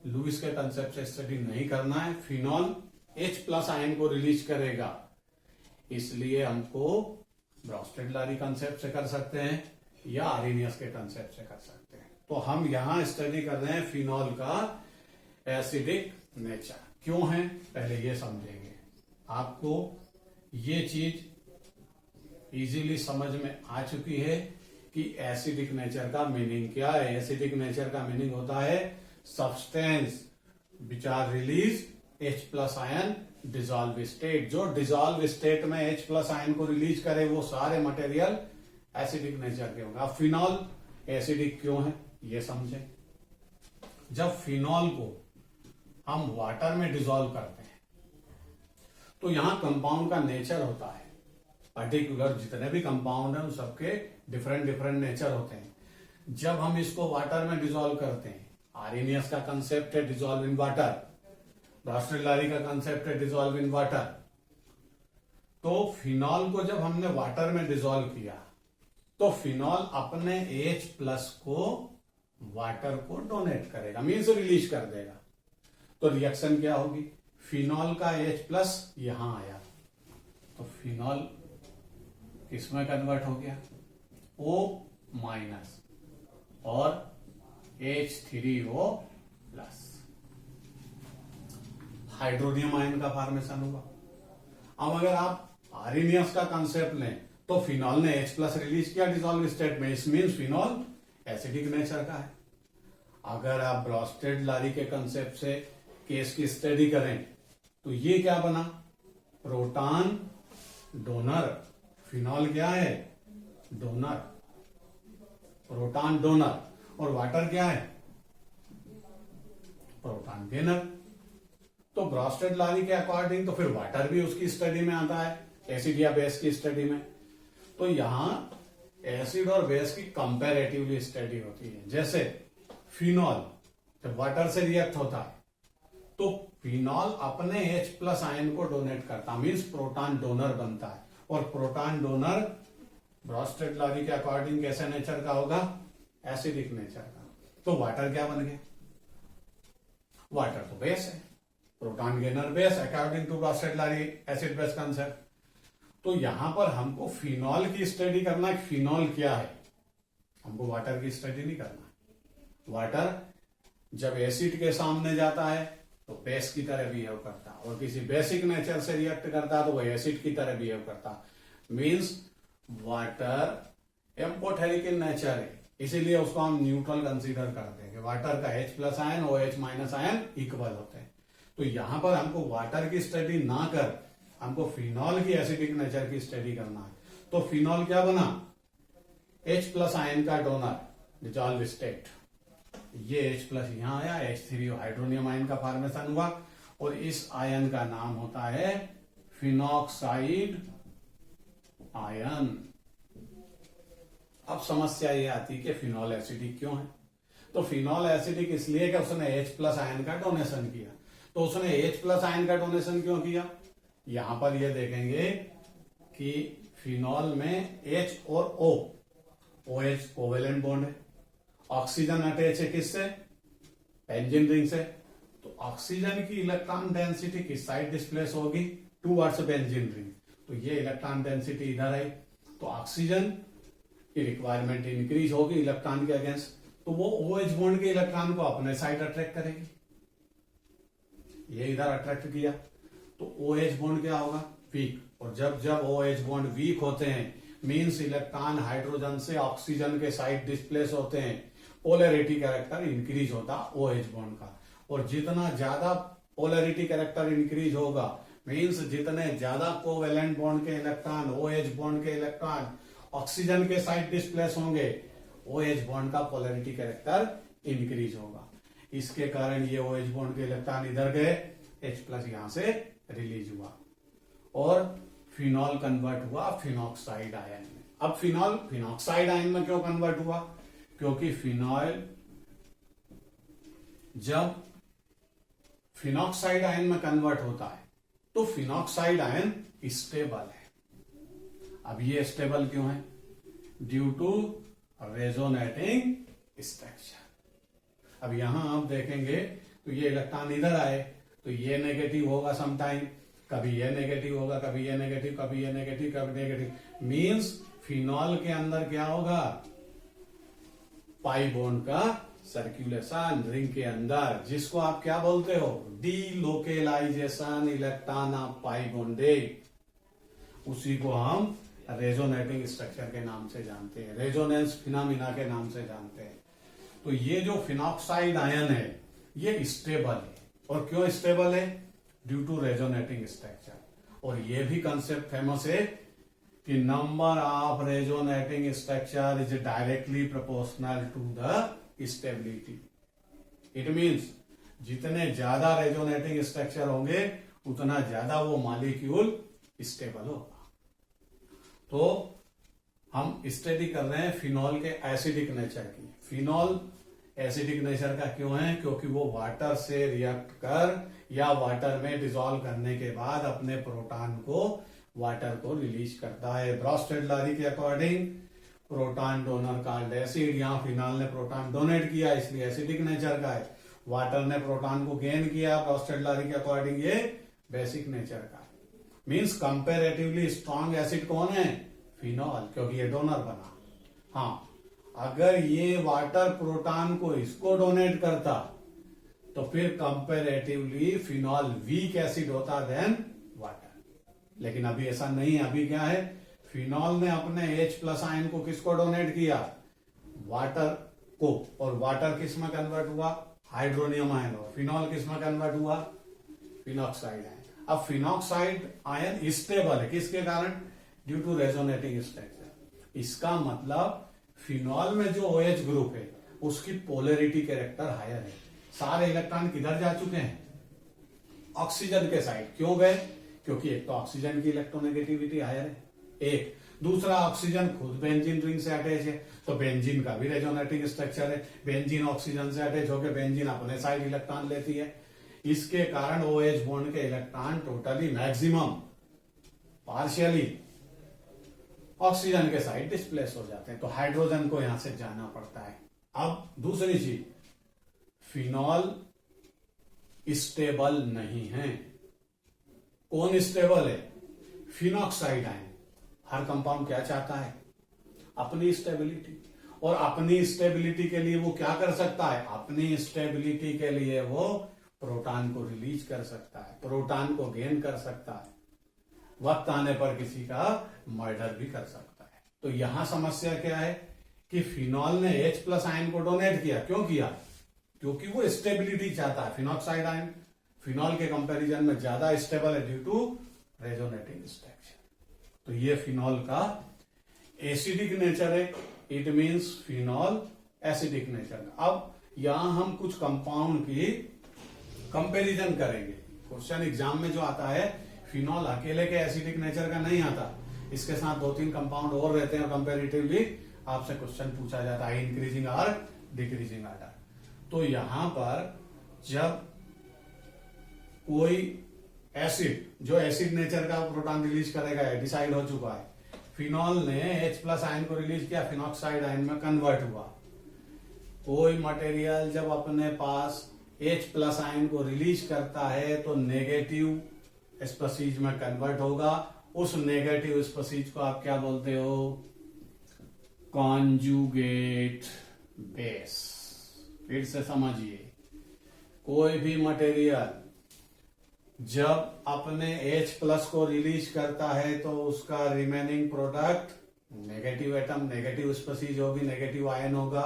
लुईस के कंसेप्ट से स्टडी नहीं करना है। फिनॉल H+ आयन को रिलीज करेगा, इसलिए हमको ब्रॉस्टेड-लारी कंसेप्ट से कर सकते हैं या आर्रीनियस के कंसेप्ट से कर सकते हैं। तो हम यहां स्टडी कर रहे हैं फिनॉल का एसिडिक नेचर क्यों है, पहले ये समझेंगे। आपको ये चीज इजीली समझ में आ चुकी है कि एसिडिक नेचर का मीनिंग क्या है। एसिडिक नेचर का मीनिंग होता है substance which are release H+ ion dissolve state. जो डिसॉल्व स्टेट में H+ आयन को रिलीज करे वो सारे मटेरियल एसिडिक नेचर के होंगे। अब फिनॉल एसिडिक क्यों है ये समझें। जब फिनॉल को हम वाटर में डिसॉल्व करते हैं तो यहां कंपाउंड का नेचर होता है, पर्टिकुलर जितने भी कंपाउंड हैं उन सबके डिफरेंट डिफरेंट नेचर होते हैं। जब हम इसको वाटर में डिसॉल्व करते हैं, आर्रीनियस का कंसेप्ट है डिसॉल्व इन वाटर, ब्रॉस्टेड-लारी का कंसेप्ट है डिसॉल्व इन वाटर। तो फिनॉल को जब हमने वाटर में डिसॉल्व किया तो फिनॉल अपने H+ को वाटर को डोनेट करेगा, मीन्स रिलीज कर देगा। तो रिएक्शन क्या होगी, फिनॉल का H+ यहां आया तो फिनॉल किसमें कन्वर्ट हो गया, O- और H3O+। हाइड्रोनियम आयन का फॉर्मेशन हुआ। अब अगर आप आर्हेनियस का कंसेप्ट लें तो फिनॉल ने H+ रिलीज किया डिसॉल्व स्टेट में, इस मीन्स फिनॉल एसिडिक नेचर का है। अगर आप ब्रॉस्टेड-लारी के कंसेप्ट से केस की स्टडी करें तो ये क्या बना, प्रोटॉन डोनर। फिनॉल क्या है, डोनर, प्रोटॉन डोनर, और वाटर क्या है, प्रोटॉन गेनर। तो ब्रॉस्टेड-लारी के अकॉर्डिंग तो फिर वाटर भी उसकी स्टडी में आता है, एसिड या बेस की स्टडी में। तो यहां एसिड और बेस की कंपैरेटिवली स्टडी होती है। जैसे फिनॉल जब वाटर से रिएक्ट होता है तो फिनॉल अपने H+ आयन को डोनेट करता, मीन्स प्रोटॉन डोनर बनता है। और प्रोटॉन डोनर ब्रॉस्टेड-लारी के अकॉर्डिंग कैसे नेचर का होगा, एसिडिक नेचर का। तो वाटर क्या बन गया, वाटर तो बेस है, proton gainer base according to Bronsted Lowry acid base concept. तो यहां पर हमको फिनॉल की स्टडी करना है, फिनॉल क्या है, हमको वाटर की स्टडी नहीं करना। वाटर जब एसिड के सामने जाता है तो बेस की तरह बिहेव करता, और किसी बेसिक नेचर से रिएक्ट करता तो वो एसिड की तरह बिहेव करता। Means water amphoteric in nature है, इसीलिए उसको हम न्यूट्रल कंसीडर करते हैं कि वाटर का H+ आयन और H- आयन इक्वल होते हैं। तो यहां पर हमको वाटर की स्टडी ना कर हमको फिनॉल की एसिडिक नेचर की स्टडी करना है। तो फिनॉल क्या बना, H+ आयन का डोनर डिसॉल्व स्टेट, ये H+ यहां आया, H3 हाइड्रोनियम आयन का फॉर्मेशन हुआ, और इस आयन का नाम होता है फिनॉक्साइड आयन। अब समस्या ये आती है कि फिनॉल एसिडिक क्यों है। तो फिनॉल एसिडिक इसलिए कि उसने H+ आयन का डोनेशन किया। तो उसने H+ आयन का डोनेशन क्यों किया, यहां पर ये देखेंगे कि फिनॉल में H और O, OH कोवेलेंट बॉन्ड है, ऑक्सीजन अटैच है किससे, बेंजीन रिंग से। तो ऑक्सीजन की इलेक्ट्रॉन डेंसिटी किस साइड डिस्प्लेस होगी, टुवर्ड्स बेंजीन रिंग। तो ये इलेक्ट्रॉन डेंसिटी इधर आई, तो ऑक्सीजन की रिक्वायरमेंट इंक्रीज होगी इलेक्ट्रॉन के अगेंस्ट, तो वो OH बॉन्ड के इलेक्ट्रॉन को अपने साइड अट्रैक्ट करेगी। ये इधर अट्रैक्ट किया तो OH बॉन्ड क्या होगा, वीक। और जब जब OH बॉन्ड वीक होते हैं मीन्स इलेक्ट्रॉन हाइड्रोजन से ऑक्सीजन के साइड डिस्प्लेस होते हैं, पोलैरिटी कैरेक्टर इंक्रीज होता OH बॉन्ड का। और जितना ज्यादा पोलैरिटी कैरेक्टर इंक्रीज होगा मीन्स जितने ज्यादा कोवेलेंट बॉन्ड के इलेक्ट्रॉन, OH बॉन्ड के इलेक्ट्रॉन ऑक्सीजन के साइड डिस्प्लेस होंगे, OH बॉन्ड का पोलैरिटी कैरेक्टर इंक्रीज होगा। इसके कारण ये OH बॉन्ड के इलेक्ट्रॉन इधर गए, H+ यहां से रिलीज हुआ और फिनॉल कन्वर्ट हुआ फिनॉक्साइड आयन में। अब फिनॉल फिनॉक्साइड आयन में क्यों कन्वर्ट हुआ, क्योंकि फिनॉल जब फिनॉक्साइड आयन में कन्वर्ट होता है तो फिनॉक्साइड आयन स्टेबल है। अब ये स्टेबल क्यों है, ड्यू टू रेजोनेटिंग स्ट्रक्चर। अब यहां आप देखेंगे तो ये इलेक्ट्रॉन इधर आए तो ये नेगेटिव होगा समटाइम, कभी ये नेगेटिव होगा, कभी ये नेगेटिव, कभी ये नेगेटिव, कभी नेगेटिव। मींस फिनॉल के अंदर क्या होगा, पाई बॉन्ड का सर्कुलेशन रिंग के अंदर, जिसको आप क्या बोलते हो, delocalisation electron of pi bondage, उसी को हम रेजोनेटिंग स्ट्रक्चर के नाम से जानते हैं, रेजोनेंस फिनोमिना के नाम से जानते हैं। तो ये जो फिनॉक्साइड आयन है ये स्टेबल है। और क्यों स्टेबल है, ड्यू टू रेजोनेटिंग स्ट्रक्चर। और ये भी कंसेप्ट फेमस है कि number of resonating structure is directly proportional to the stability. It means जितने ज्यादा रेजोनेटिंग स्ट्रक्चर होंगे उतना ज्यादा वो मॉलिक्यूल स्टेबल होगा। तो हम स्टडी कर रहे हैं फिनॉल के एसिडिक नेचर की। फिनॉल एसिडिक नेचर का क्यों है, क्योंकि वो वाटर से रिएक्ट कर या वाटर में डिसॉल्व करने के बाद अपने प्रोटॉन को वाटर को रिलीज करता है। ब्रॉस्टेड-लारी के according proton donor called acid, यहां फिनॉल ने प्रोटॉन डोनेट किया इसलिए एसिडिक नेचर का है। वाटर ने प्रोटॉन को गेन किया ब्रॉस्टेड-लारी के अकॉर्डिंग ये बेसिक नेचर का है। मीन्स कंपेरेटिवली स्ट्रॉन्ग एसिड कौन है, फिनॉल, क्योंकि ये डोनर बना। हाँ, अगर ये वाटर प्रोटॉन को इसको डोनेट करता तो फिर कंपेरेटिवली फिनॉल वीक एसिड होता देन वाटर। लेकिन अभी ऐसा नहीं है। अभी क्या है, फिनॉल ने अपने H+ आयन को किसको डोनेट किया, वाटर को, और वाटर किस में कन्वर्ट हुआ, हाइड्रोनियम आयन। और फिनॉल किस में कन्वर्ट हुआ, फिनॉक्साइड आयन। अब फिनॉक्साइड आयन स्टेबल है किसके कारण, ड्यू टू रेजोनेटिंग स्ट्रक्चर। इसका मतलब फिनॉल में जो OH ग्रुप है उसकी पोलैरिटी कैरेक्टर हायर है। सारे इलेक्ट्रॉन किधर जा चुके हैं, ऑक्सीजन के साइड। क्यों गए, क्योंकि एक तो ऑक्सीजन की इलेक्ट्रोनेगेटिविटी हायर है, एक दूसरा ऑक्सीजन खुद बेंजीन रिंग से अटैच है, तो बेंजीन का भी रेजोनेटिंग स्ट्रक्चर है। बेंजीन ऑक्सीजन से अटैच होकर बेंजीन अपने साइड इलेक्ट्रॉन लेती है। इसके कारण OH बॉन्ड के electron totally maximum partially oxygen के साइड डिस्प्लेस हो जाते हैं, तो हाइड्रोजन को यहां से जाना पड़ता है। अब दूसरी चीज, फिनॉल स्टेबल नहीं है। कौन स्टेबल है, फिनॉक्साइड आयन। हर कंपाउंड क्या चाहता है, अपनी स्टेबिलिटी। और अपनी स्टेबिलिटी के लिए वो क्या कर सकता है, अपनी स्टेबिलिटी के लिए वो प्रोटॉन को रिलीज कर सकता है, प्रोटॉन को गेन कर सकता है, वक्त आने पर किसी का मर्डर भी कर सकता है। तो यहां समस्या क्या है कि फिनॉल ने H+ आयन को डोनेट किया। क्यों किया, क्योंकि वो स्टेबिलिटी चाहता है। फिनॉक्साइड आयन फिनॉल के कंपैरिजन में ज्यादा स्टेबल है ड्यू टू रेजोनेटिंग स्ट्रक्चर। तो ये फिनॉल का एसिडिक नेचर है, it means phenol acidic nature. अब यहां हम कुछ कंपाउंड की कंपैरिजन करेंगे। क्वेश्चन एग्जाम में जो आता है, फिनॉल अकेले के एसिडिक नेचर का नहीं आता, इसके साथ 2-3 कंपाउंड और रहते हैं, कंपैरेटिवली आपसे क्वेश्चन पूछा जाता है इंक्रीजिंग और डिक्रीजिंग ऑर्डर। तो यहां पर जब कोई एसिड जो एसिड नेचर का प्रोटॉन रिलीज करेगा डिसाइड हो चुका है, फिनॉल ने H+ आयन को रिलीज किया, फिनॉक्साइड आयन में कन्वर्ट हुआ। कोई मटेरियल जब अपने पास H+ आयन को रिलीज करता है तो नेगेटिव स्पीशीज में कन्वर्ट होगा। उस नेगेटिव स्पीशीज को आप क्या बोलते हो, कॉन्जुगेट बेस। फिर से समझिए, कोई भी मटेरियल जब अपने H+ को रिलीज करता है तो उसका remaining product negative atom, negative species होगी, नेगेटिव आयन होगा,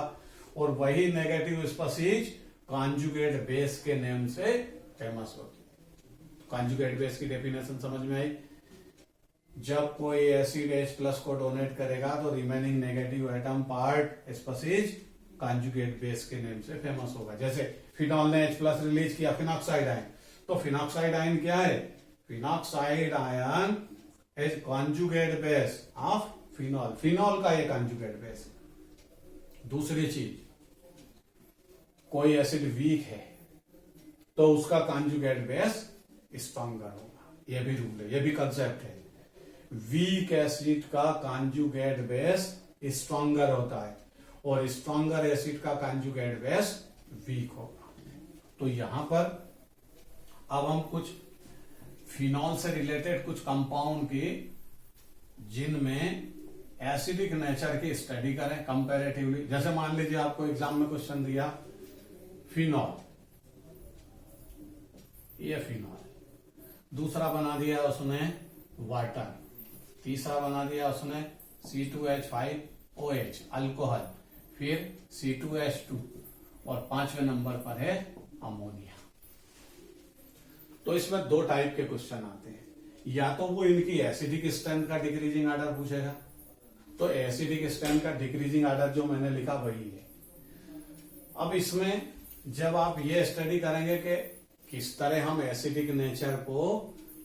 और वही नेगेटिव स्पीशीज कॉन्जुगेट बेस के नेम से फेमस होगी। कॉन्जुगेट बेस की डेफिनेशन समझ में आई, जब कोई एसिड H+ को डोनेट करेगा तो remaining negative atom part species conjugate base के नेम से फेमस होगा। जैसे फिनॉल ने H+ रिलीज किया, फिनॉक्साइड आयन, तो फिनॉक्साइड आयन क्या है, phenoxide ion is conjugate base of phenol, phenol का ये कॉन्जुगेट बेस। दूसरी चीज, कोई एसिड वीक है तो उसका कॉन्जुगेट बेस स्ट्रॉन्गर होगा। ये भी रूल है, ये भी कंसेप्ट है। वीक एसिड का कॉन्जुगेट बेस स्ट्रॉन्गर होता है और स्ट्रॉन्गर एसिड का कॉन्जुगेट बेस वीक होगा। तो यहां पर अब हम कुछ फिनॉल से रिलेटेड कुछ कंपाउंड की जिनमें एसिडिक नेचर की स्टडी करें कंपैरेटिवली। जैसे मान लीजिए आपको एग्जाम में क्वेश्चन दिया, फिनॉल, ये फिनॉल, दूसरा बना दिया उसने वाटर, तीसरा बना दिया उसने C2H5OH अल्कोहल, फिर C2H2, और 5वें नंबर पर है अमोनिया। तो इसमें 2 टाइप के क्वेश्चन आते हैं, या तो वो इनकी एसिडिक स्ट्रेंथ का डिक्रीजिंग ऑर्डर पूछेगा, तो एसिडिक स्ट्रेंथ का डिक्रीजिंग ऑर्डर जो मैंने लिखा वही है। अब इसमें जब आप ये स्टडी करेंगे कि किस तरह हम एसिडिक नेचर को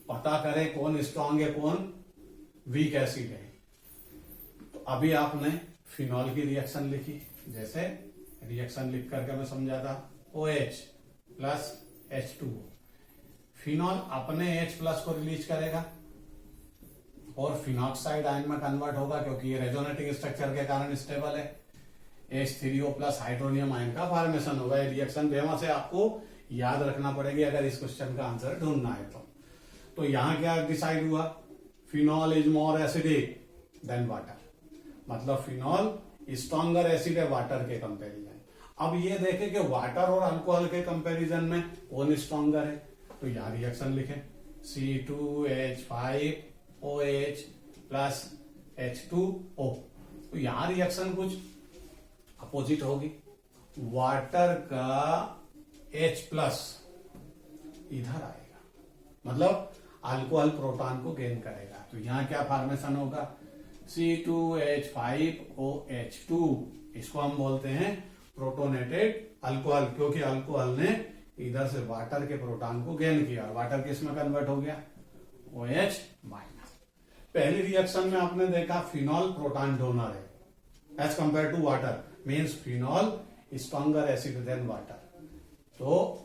पता करें, कौन स्ट्रांग है कौन वीक एसिड है, तो अभी आपने फिनॉल की रिएक्शन लिखी, जैसे रिएक्शन लिख करके मैं समझाता, OH प्लस H2O, फिनॉल अपने H+ को रिलीज करेगा और फिनॉक्साइड आयन में कन्वर्ट होगा, क्योंकि ये रेजोनेटिंग स्ट्रक्चर के कारण स्टेबल है। H3O प्लस हाइड्रोनियम आयन का फॉर्मेशन होगा। ये रिएक्शन फेमस है, आपको याद रखना पड़ेगी अगर इस क्वेश्चन का आंसर ढूंढना है तो यहां क्या डिसाइड हुआ, phenol is more acidic then water, मतलब फिनॉल स्ट्रॉन्गर एसिड है वाटर के कंपेरिजन। अब ये देखें कि वाटर और अल्कोहल के कंपैरिजन में कौन स्ट्रॉन्गर है, तो यहां रिएक्शन लिखें C2H5OH प्लस H2O। तो यहां रिएक्शन कुछ अपोजिट होगी। वाटर का H प्लस इधर आएगा, मतलब अल्कोहल प्रोटॉन को गेन करेगा। तो यहां क्या फॉर्मेशन होगा, C2H5OH2। इसको हम बोलते हैं प्रोटोनेटेड अल्कोहल, क्योंकि अल्कोहल ने इधर से वाटर के प्रोटॉन को गेन किया और वाटर किस में कन्वर्ट हो गया, OH माइनस। पहली रिएक्शन में आपने देखा फिनॉल प्रोटॉन डोनर है as compare to water, means phenol stronger acid than water. तो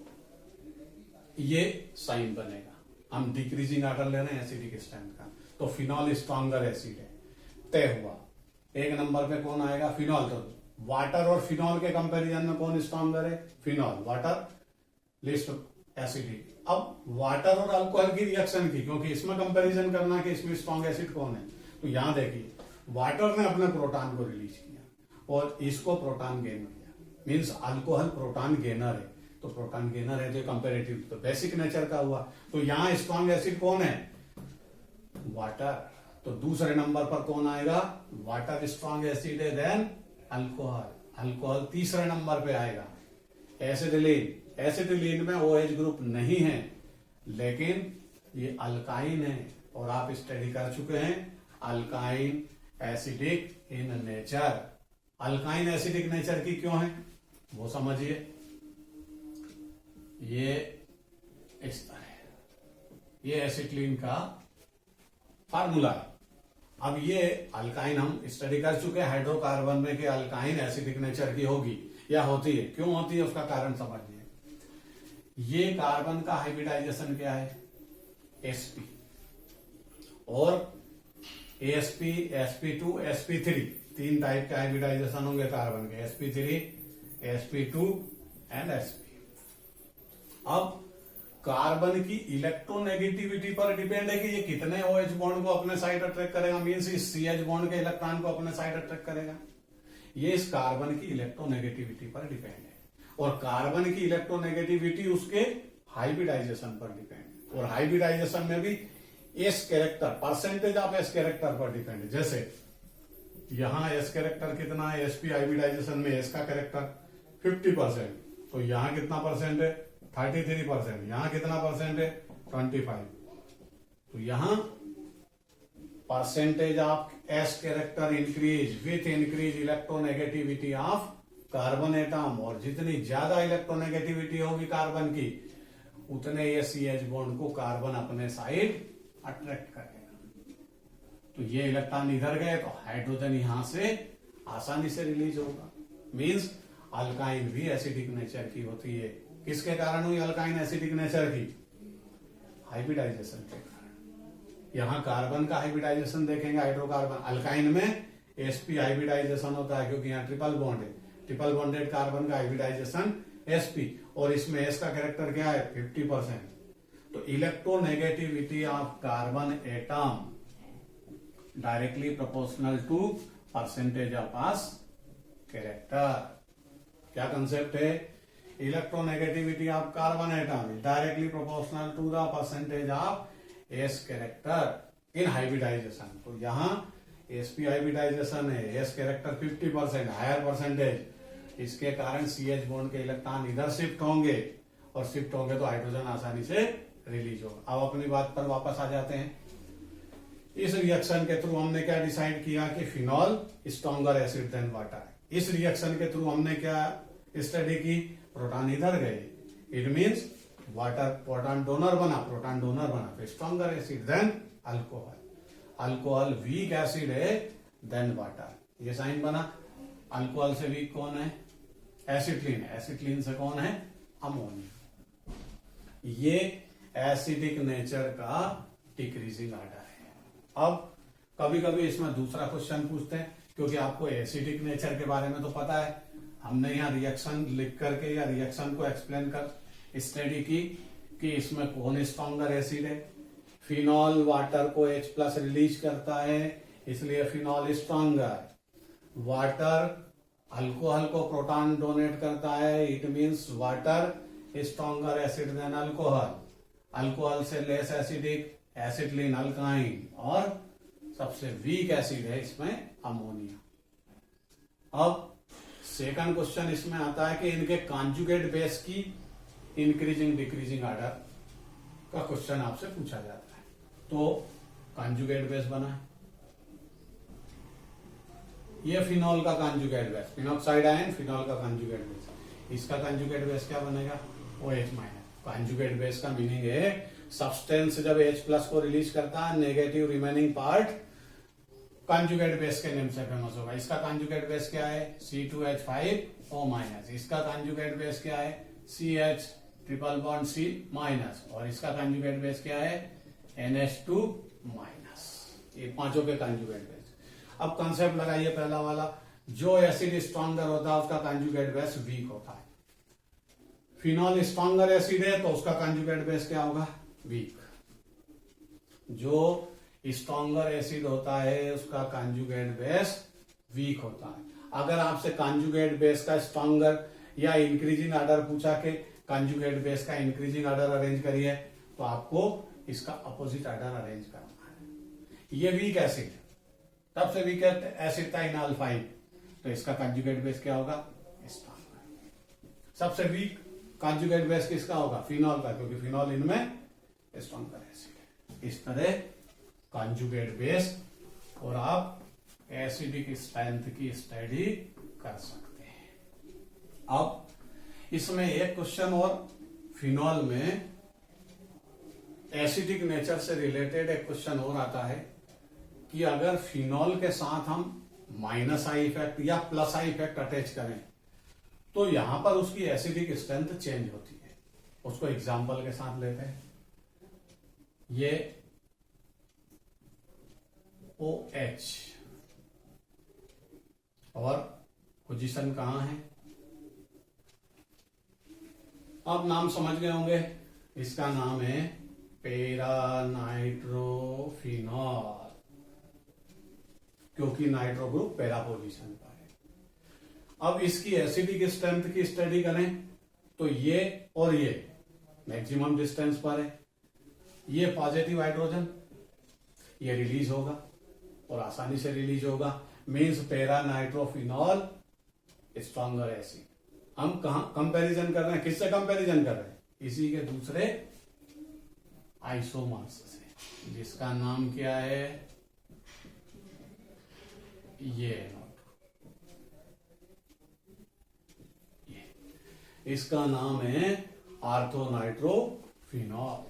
ये साइन बनेगा, हम डिक्रीजिंग ऑर्डर ले रहे हैं एसिडिक स्ट्रेंथ का, तो फिनॉल स्ट्रॉन्गर एसिड है, तय हुआ। एक नंबर पे कौन आएगा, फिनॉल। तो वाटर और फिनॉल के कंपैरिजन में कौन स्ट्रॉन्गर है, फिनॉल। Water list acidic. अब वाटर और अल्कोहल की रिएक्शन की, क्योंकि इसमें कंपैरिजन करना कि इसमें स्ट्रॉन्ग एसिड कौन है, तो यहां देखिए वाटर ने अपने प्रोटॉन को रिलीज किया और इसको प्रोटॉन गेन किया, मीन्स अल्कोहल प्रोटॉन गेनर है। तो प्रोटॉन गेनर है जो कंपेरेटिव, तो बेसिक नेचर का हुआ। तो यहां स्ट्रॉन्ग एसिड कौन है, वाटर। तो दूसरे नंबर पर कौन आएगा, वाटर स्ट्रॉन्ग एसिड है देन अल्कोहल। अल्कोहल तीसरे नंबर पे आएगा। एसिडिलीन, एसिडिलीन में OH ग्रुप नहीं है, लेकिन ये अल्काइन है और आप स्टडी कर चुके हैं alkyne acidic in nature. Alkyne acidic nature की क्यों है वो समझिए। ये इस तरह ये एसिटिलीन का फार्मूला है। अब ये अल्काइन हम स्टडी कर चुके हैं हाइड्रोकार्बन में कि अल्काइन एसिडिक नेचर की होगी या होती है। क्यों होती है उसका कारण समझिए। ये कार्बन का हाइब्रिडाइजेशन क्या है, sp, और asp, sp2, sp3, तीन टाइप के हाइब्रिडाइजेशन होंगे कार्बन के, sp3, sp2 एंड sp। अब कार्बन की इलेक्ट्रोनेगेटिविटी पर डिपेंड है कि ये कितने OH बॉन्ड को अपने साइड अट्रैक्ट करेगा, मीन्स इस CH बॉन्ड के इलेक्ट्रॉन को अपने साइड अट्रैक्ट करेगा। ये इस कार्बन की इलेक्ट्रोनेगेटिविटी पर डिपेंड है, और कार्बन की इलेक्ट्रोनेगेटिविटी उसके हाइब्रिडाइजेशन पर डिपेंड है। और हाइब्रिडाइजेशन में भी S character, percentage of s character पर डिपेंड है। जैसे यहां एस कैरेक्टर कितना है, sp हाइब्रिडाइजेशन में एस का कैरेक्टर 50%, तो यहां कितना परसेंट है 33%, यहां कितना परसेंट है 25। तो यहां percentage of s character increase with increase electronegativity of carbon atom, और जितनी ज्यादा इलेक्ट्रोनेगेटिविटी होगी कार्बन की उतने ये CH बॉन्ड को कार्बन अपने साइड अट्रैक्ट करेगा। तो ये इलेक्ट्रॉन इधर गए तो हाइड्रोजन यहां से आसानी से रिलीज होगा। मींस अल्काइन भी एसिडिक नेचर की होती है। किसके कारण हुई अल्काइन एसिडिक नेचर की, हाइब्रिडाइजेशन के कारण। यहां कार्बन का हाइब्रिडाइजेशन देखेंगे, हाइड्रोकार्बन अल्काइन में sp हाइब्रिडाइजेशन होता है क्योंकि यहां ट्रिपल बॉन्ड है, ट्रिपल बॉन्डेड कार्बन का हाइब्रिडाइजेशन sp, और इसमें s का कैरेक्टर क्या है 50%। तो electronegativity of carbon atom directly proportional to percentage of s character. क्या कंसेप्ट है, electronegativity of carbon atom is directly proportional to the percentage of s character in hybridization. तो यहां sp हाइब्रिडाइजेशन है, s कैरेक्टर 50%, हायर परसेंटेज, इसके कारण CH बॉन्ड के इलेक्ट्रॉन इधर शिफ्ट होंगे, और शिफ्ट होंगे तो हाइड्रोजन आसानी से रिलीज होगा। अब अपनी बात पर वापस आ जाते हैं। इस रिएक्शन के थ्रू हमने क्या डिसाइड किया कि phenol stronger acid than water. इस रिएक्शन के थ्रू हमने क्या स्टडी की, प्रोटॉन इधर गए, it means water proton donor बना, प्रोटॉन डोनर बना, तो stronger acid than alcohol. Alcohol weak acid है देन वाटर, ये साइन बना। अल्कोहल से वीक कौन है, एसिटिलीन, एसिटिलीन से कौन है, अमोनिया। ये एसिडिक नेचर का डिक्रीजिंग ऑर्डर है। अब कभी कभी इसमें दूसरा क्वेश्चन पूछते हैं, क्योंकि आपको एसिडिक नेचर के बारे में तो पता है, हमने यहाँ रिएक्शन लिख करके या रिएक्शन को एक्सप्लेन कर स्टडी की कि इसमें कौन स्ट्रॉन्गर एसिड है। फिनॉल वाटर को H+ रिलीज करता है, इसलिए फिनॉल स्ट्रॉन्गर। वाटर अल्कोहल को प्रोटॉन डोनेट करता है, it means water stronger acid than alcohol, alcohol से लेस एसिडिक, एसिटिलीन अल्काइन, और सबसे वीक एसिड है इसमें अमोनिया। अब सेकंड क्वेश्चन इसमें आता है कि इनके कॉन्जुगेट बेस की इंक्रीजिंग डिक्रीजिंग ऑर्डर का क्वेश्चन आपसे पूछा जाता है। तो कॉन्जुगेट बेस बना है, ये फिनॉल का conjugate base, phenoxide ion phenol का कॉन्जुगेट बेस, इसका कॉन्जुगेट बेस क्या बनेगा, OH माइनस। कॉन्जुगेट बेस का मीनिंग है सब्सटेंस जब H+ को रिलीज करता है, negative remaining part conjugate base के नेम से फेमस होगा। इसका कॉन्जुगेट बेस क्या है, C2H5O माइनस, इसका कॉन्जुगेट बेस क्या है, CH triple bond C minus, और इसका कॉन्जुगेट बेस क्या है, NH2 माइनस। ये पांचों के कॉन्जुगेट बेस। अब कंसेप्ट लगाइए पहला वाला, जो एसिड स्ट्रॉन्गर होता है उसका कॉन्जुगेट बेस वीक होता है। फिनॉल स्ट्रॉन्गर एसिड है तो उसका कॉन्जुगेट बेस क्या होगा, वीक। जो स्ट्रॉन्गर एसिड होता है उसका कॉन्जुगेट बेस वीक होता है। अगर आपसे कॉन्जुगेट बेस का स्ट्रॉन्गर या इंक्रीजिंग ऑर्डर पूछा के कॉन्जुगेट बेस का इंक्रीजिंग ऑर्डर अरेंज करिए, तो आपको इसका अपोजिट ऑर्डर अरेंज करना है। ये वीक एसिड, सबसे वीक एसिड था इनअल्फाइन, तो इसका कॉन्जुगेट बेस क्या होगा, स्ट्रॉन्गर। सबसे वीक कॉन्जुगेट बेस किसका होगा, फिनॉल का, क्योंकि फिनॉल इनमें स्ट्रॉन्गर एसिड है। इस तरह कॉन्जुगेट बेस और आप एसिडिक स्ट्रेंथ की स्टडी कर सकते हैं। अब इसमें एक क्वेश्चन और, फिनॉल में एसिडिक नेचर से रिलेटेड एक क्वेश्चन और आता है कि अगर फिनॉल के साथ हम माइनस आई इफेक्ट या प्लस आई इफेक्ट अटैच करें तो यहां पर उसकी एसिडिक स्ट्रेंथ चेंज होती है। उसको एग्जांपल के साथ लेते हैं। ये OH और पोजीशन कहां है, अब नाम समझ गए होंगे, इसका नाम है पैरा नाइट्रोफिनॉल, क्योंकि नाइट्रो ग्रुप पैरा पोजीशन पर है। अब इसकी एसिडिक स्ट्रेंथ की स्टडी करें तो ये और ये मैक्सिमम डिस्टेंस पर है, ये पॉजिटिव हाइड्रोजन, ये रिलीज होगा और आसानी से रिलीज होगा, means para nitrophenol stronger acid. हम कहां कंपैरिजन कर रहे हैं, किससे कंपैरिजन कर रहे हैं, इसी के दूसरे आइसोमर्स से, जिसका नाम क्या है, ये इसका नाम है आर्थोनाइट्रोफिनॉल।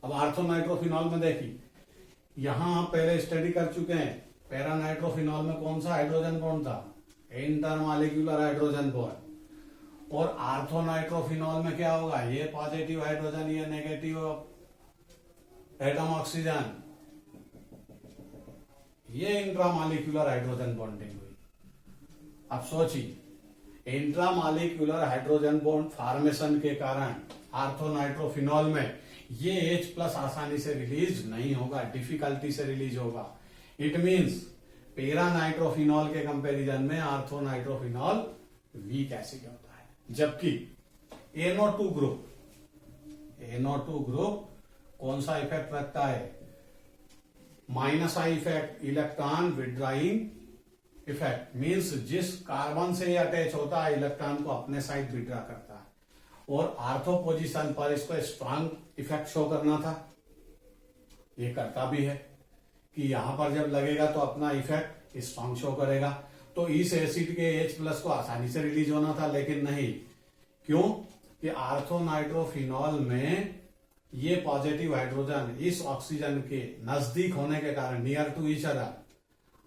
अब आर्थोनाइट्रोफिनॉल में देखिए, यहां आप पहले स्टडी कर चुके हैं, पैरानाइट्रोफिनॉल में कौन सा हाइड्रोजन बॉन्ड था, इंटरमॉलिक्यूलर हाइड्रोजन बॉन्ड, और आर्थोनाइट्रोफिनॉल में क्या होगा, ये पॉजिटिव हाइड्रोजन, ये नेगेटिव एटम ऑक्सीजन, ये इंट्रामॉलिक्यूलर हाइड्रोजन बॉन्डिंग हुई। अब सोचिए, इंट्रामॉलिक्यूलर हाइड्रोजन बॉन्ड फॉर्मेशन के कारण आर्थोनाइट्रोफिनॉल में ये H+ आसानी से रिलीज नहीं होगा, डिफिकल्टी से रिलीज होगा। इट मींस पैरानाइट्रोफिनॉल के कंपैरिजन में आर्थोनाइट्रोफिनॉल वीक एसिड होता है, जबकि NO2 ग्रुप कौन सा इफेक्ट रखता है, minus I effect, electron withdrawing effect, means जिस कार्बन से ये अटैच होता है इलेक्ट्रॉन को अपने साइड विड्रा करता है, और आर्थो पोजीशन पर इसको स्ट्रांग इफेक्ट शो करना था, ये करता भी है कि यहां पर जब लगेगा तो अपना इफेक्ट स्ट्रांग शो करेगा। तो इस एसिड के H+ को आसानी से रिलीज होना था, लेकिन नहीं, क्यों कि आर्थोनाइट्रोफिनॉल में ये पॉजिटिव हाइड्रोजन इस ऑक्सीजन के नजदीक होने के कारण, near to each other,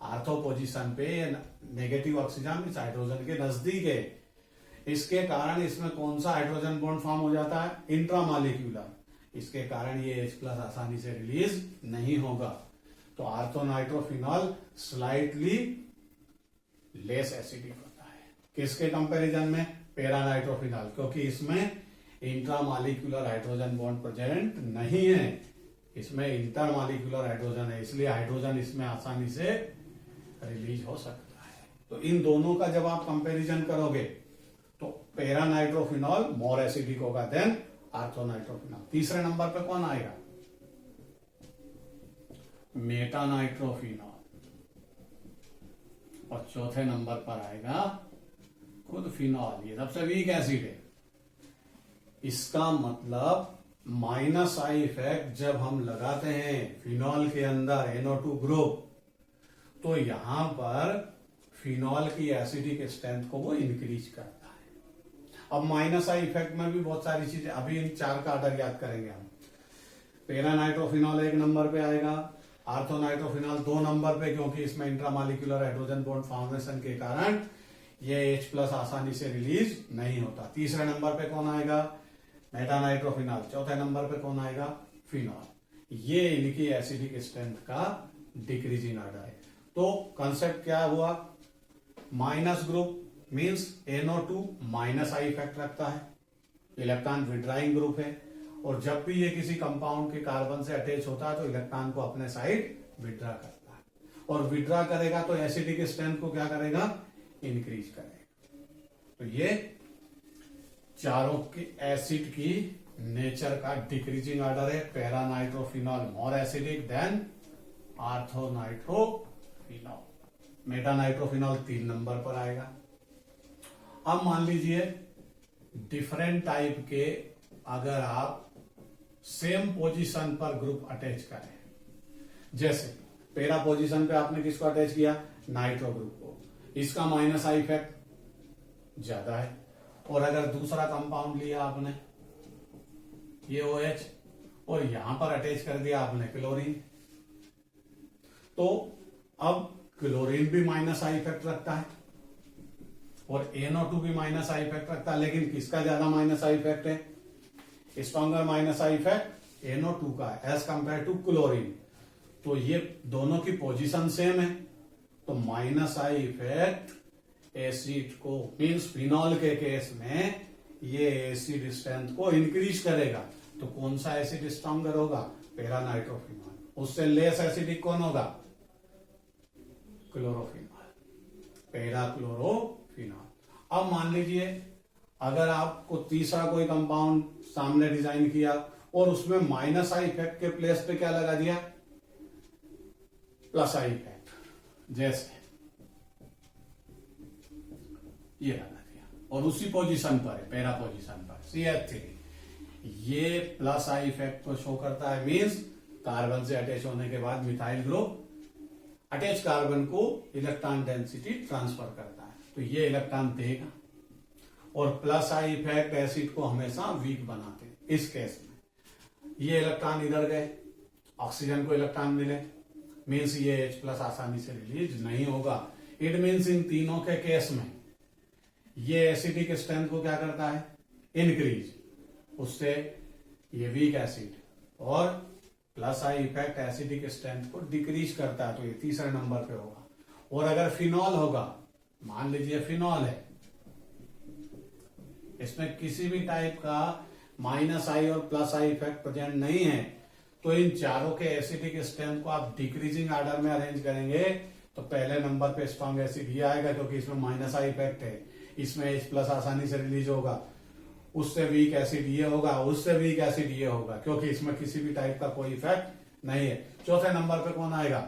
ortho position पे नेगेटिव ऑक्सीजन इस हाइड्रोजन के नजदीक है, इसके कारण इसमें कौन सा हाइड्रोजन बॉन्ड फॉर्म हो जाता है, इंट्रामॉलिक्यूलर, इसके कारण ये H+ आसानी से रिलीज नहीं होगा। तो आर्थोनाइट्रोफिनॉल स्लाइटली लेस एसिडिक होता है, किसके कंपैरिजन में, पैरानाइट्रोफिनॉल, क्योंकि इसमें इंट्रामॉलिक्यूलर हाइड्रोजन बॉन्ड प्रेजेंट नहीं है, इसमें इंटरमॉलिक्यूलर हाइड्रोजन है, इसलिए हाइड्रोजन इसमें आसानी से रिलीज हो सकता है। तो इन दोनों का जब आप कंपैरिजन करोगे तो पैरा नाइट्रोफिनॉल मोर एसिडिक होगा देन आर्थो नाइट्रोफिनॉल। तीसरे नंबर पे कौन आएगा? Meta nitrophenol. और चौथे नंबर पर आएगा खुद फिनॉल। ये सबसे वीक एसिड है। इसका मतलब माइनस आई इफेक्ट जब हम लगाते हैं फिनॉल के अंदर NO2 ग्रुप, तो यहां पर फिनॉल की एसिडिक स्ट्रेंथ को वो इंक्रीज करता है। अब माइनस आई इफेक्ट में भी बहुत सारी चीजें, अभी इन चार का ऑर्डर याद करेंगे हम। पैरा नाइट्रोफिनॉल 1 नंबर पे आएगा, आर्थो नाइट्रोफिनॉल 2 नंबर पे, क्योंकि इसमें इंट्रामॉलिक्यूलर हाइड्रोजन बॉन्ड फॉर्मेशन के कारण ये H+ आसानी से रिलीज नहीं होता। तीसरे नंबर पे कौन आएगा? Meta nitrophenol. चौथे नंबर पे कौन आएगा? फिनॉल। ये इनकी एसिडिक स्ट्रेंथ का डिक्रीजिंग ऑर्डर है। तो कंसेप्ट क्या हुआ? Minus group means NO2 minus I effect रखता है, इलेक्ट्रॉन विड्राइंग ग्रुप है, और जब भी ये किसी कंपाउंड के कार्बन से अटैच होता है तो इलेक्ट्रॉन को अपने साइड विड्रा करता है, और विड्रा करेगा तो एसिडिक स्ट्रेंथ को क्या करेगा? इंक्रीज करेगा। तो ये चारों के एसिड की नेचर का डिक्रीजिंग ऑर्डर है। Para nitrophenol more acidic then ortho nitrophenol. Meta nitrophenol 3 number पर आएगा। अब मान लीजिए डिफरेंट टाइप के अगर आप सेम पोजीशन पर ग्रुप अटैच करें, जैसे पैरा पोजीशन पे आपने किसको अटैच किया? नाइट्रो ग्रुप को। इसका माइनस आई इफेक्ट ज्यादा है। और अगर दूसरा कंपाउंड लिया आपने, ये OH, और यहां पर अटैच कर दिया आपने क्लोरीन, तो अब क्लोरीन भी माइनस आई इफेक्ट रखता है और NO2 भी माइनस आई इफेक्ट रखता है, लेकिन किसका ज्यादा माइनस आई इफेक्ट है? Stronger minus I effect NO2 का एज कंपेयर टू क्लोरीन। तो ये दोनों की पोजीशन सेम है, तो माइनस आई इफेक्ट एसिड को मींस फिनॉल के केस में ये एसिड स्ट्रेंथ को इंक्रीज करेगा। तो कौन सा एसिड स्ट्रॉन्गर होगा? Para nitrophenol. उससे लेस एसिडिक कौन होगा? Chlorophenol, para chlorophenol. अब मान लीजिए अगर आपको तीसरा कोई कंपाउंड सामने डिजाइन किया और उसमें माइनस आई इफेक्ट के प्लेस पे क्या लगा दिया? Plus I effect. जैसे ये लगा दिया और उसी पोजीशन पर है, पैरा पोजीशन पर CH3, ये प्लस आई इफेक्ट को शो करता है। मींस कार्बन से अटैच होने के बाद मिथाइल ग्रुप अटैच कार्बन को इलेक्ट्रॉन डेंसिटी ट्रांसफर करता है, तो ये इलेक्ट्रॉन देगा। और प्लस आई इफेक्ट एसिड को हमेशा वीक बनाते हैं। इस केस में ये इलेक्ट्रॉन इधर गए, ऑक्सीजन को इलेक्ट्रॉन मिले, मीन्स ये H+ आसानी से रिलीज नहीं होगा। इट मीन्स इन तीनों के केस में ये एसिडिक स्ट्रेंथ को क्या करता है? इंक्रीज। उससे ये वीक एसिड, और plus I effect acidic strength को डिक्रीज करता है, तो ये तीसरे नंबर पे होगा। और अगर फिनॉल होगा, मान लीजिए फिनॉल है, इसमें किसी भी टाइप का माइनस आई और प्लस आई इफेक्ट प्रेजेंट नहीं है, तो इन चारों के एसिडिक स्ट्रेंथ को आप डिक्रीजिंग ऑर्डर में अरेंज करेंगे तो पहले नंबर पे स्ट्रॉन्ग एसिड ये आएगा, क्योंकि इसमें माइनस आई इफेक्ट है, इसमें H+ आसानी से रिलीज होगा। उससे वीक एसिड ये होगा, उससे वीक एसिड ये होगा, क्योंकि इसमें किसी भी टाइप का कोई इफेक्ट नहीं है। चौथे नंबर पे कौन आएगा?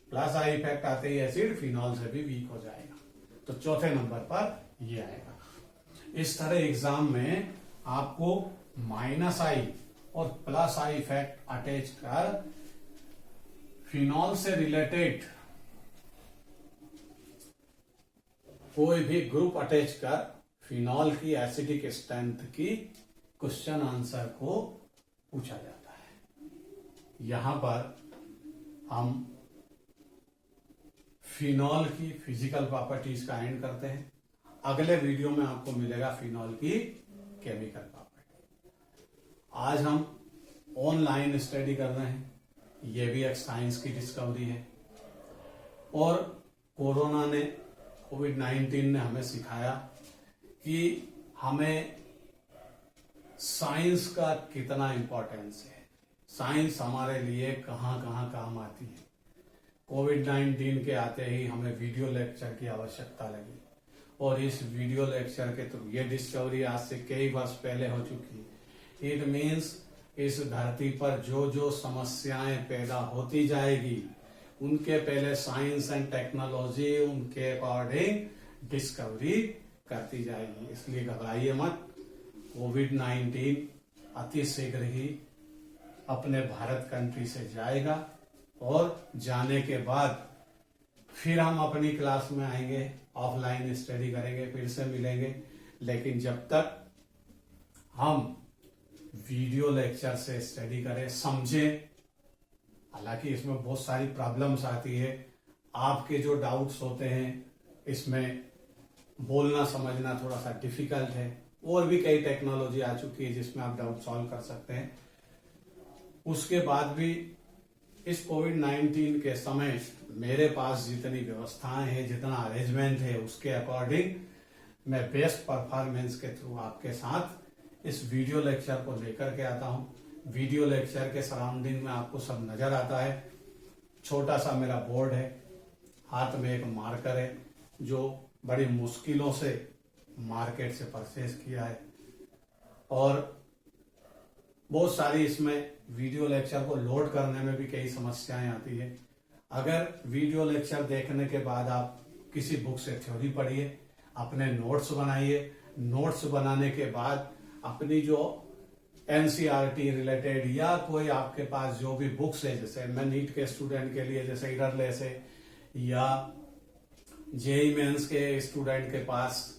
प्लस आई इफेक्ट आते ही एसिड फिनॉल से भी वीक हो जाएगा, तो चौथे नंबर पर ये आएगा। इस तरह एग्जाम में आपको माइनस आई और प्लस आई इफेक्ट अटैच कर फिनॉल से रिलेटेड कोई भी ग्रुप अटैच कर फिनॉल की एसिडिक स्ट्रेंथ की क्वेश्चन आंसर को पूछा जाता है। यहां पर हम फिनॉल की फिजिकल प्रॉपर्टीज का एंड करते हैं। अगले वीडियो में आपको मिलेगा फिनॉल की केमिकल प्रॉपर्टी। आज हम ऑनलाइन स्टडी कर रहे हैं, यह भी एक साइंस की डिस्कवरी है, और कोरोना ने कोविड-19 ने हमें सिखाया कि हमें साइंस का कितना इंपॉर्टेंस है। साइंस हमारे लिए कहाँ कहाँ काम आती है। कोविड-19 के आते ही हमें वीडियो लेक्चर की आवश्यकता लगी और इस वीडियो लेक्चर के थ्रू ये डिस्कवरी आज से कई वर्ष पहले हो चुकी है। इट मीन्स इस धरती पर जो जो समस्याएं पैदा होती जाएगी उनके पहले साइंस एंड टेक्नोलॉजी उनके अकॉर्डिंग डिस्कवरी करती जाएगी। इसलिए घबराइए मत। कोविड-19 अति शीघ्र ही अपने भारत कंट्री से जाएगा और जाने के बाद फिर हम अपनी क्लास में आएंगे, ऑफलाइन स्टडी करेंगे, फिर से मिलेंगे। लेकिन जब तक हम वीडियो लेक्चर से स्टडी करें, समझें, हालांकि इसमें बहुत सारी प्रॉब्लम्स आती है, आपके जो डाउट्स होते हैं इसमें बोलना समझना थोड़ा सा डिफिकल्ट है। और भी कई टेक्नोलॉजी आ चुकी है जिसमें आप डाउट सॉल्व कर सकते हैं। उसके बाद भी इस कोविड-19 के समय मेरे पास जितनी व्यवस्थाएं हैं, जितना अरेंजमेंट है, उसके अकॉर्डिंग मैं बेस्ट परफॉर्मेंस के थ्रू आपके साथ इस वीडियो लेक्चर को लेकर के आता हूं। वीडियो लेक्चर के सराउंडिंग में आपको सब नजर आता है। छोटा सा मेरा बोर्ड है, हाथ में एक मार्कर है जो बड़ी मुश्किलों से मार्केट से परचेज किया है और बहुत सारी इसमें वीडियो लेक्चर को लोड करने में भी कई समस्याएं आती है। अगर वीडियो लेक्चर देखने के बाद आप किसी बुक से थ्योरी पढ़िए, अपने नोट्स बनाइए, नोट्स बनाने के बाद अपनी जो एनसीईआरटी रिलेटेड या कोई आपके पास जो भी बुक्स है, जैसे मैं नीट के स्टूडेंट के लिए जैसे इररलेस है या जेईई मेंस के स्टूडेंट के पास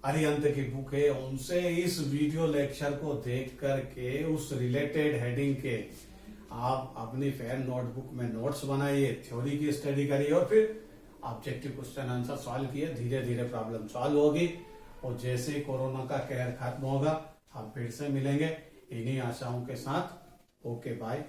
अरिहंत की बुक है, उनसे इस वीडियो लेक्चर को देख करके उस रिलेटेड हेडिंग के आप अपनी फेयर नोटबुक में नोट्स बनाइए, थ्योरी की स्टडी करिए और फिर ऑब्जेक्टिव क्वेश्चन आंसर सॉल्व किए। धीरे धीरे प्रॉब्लम सॉल्व होगी और जैसे ही कोरोना का कहर खत्म होगा हम फिर से मिलेंगे इन्हीं आशाओं के साथ। Okay bye.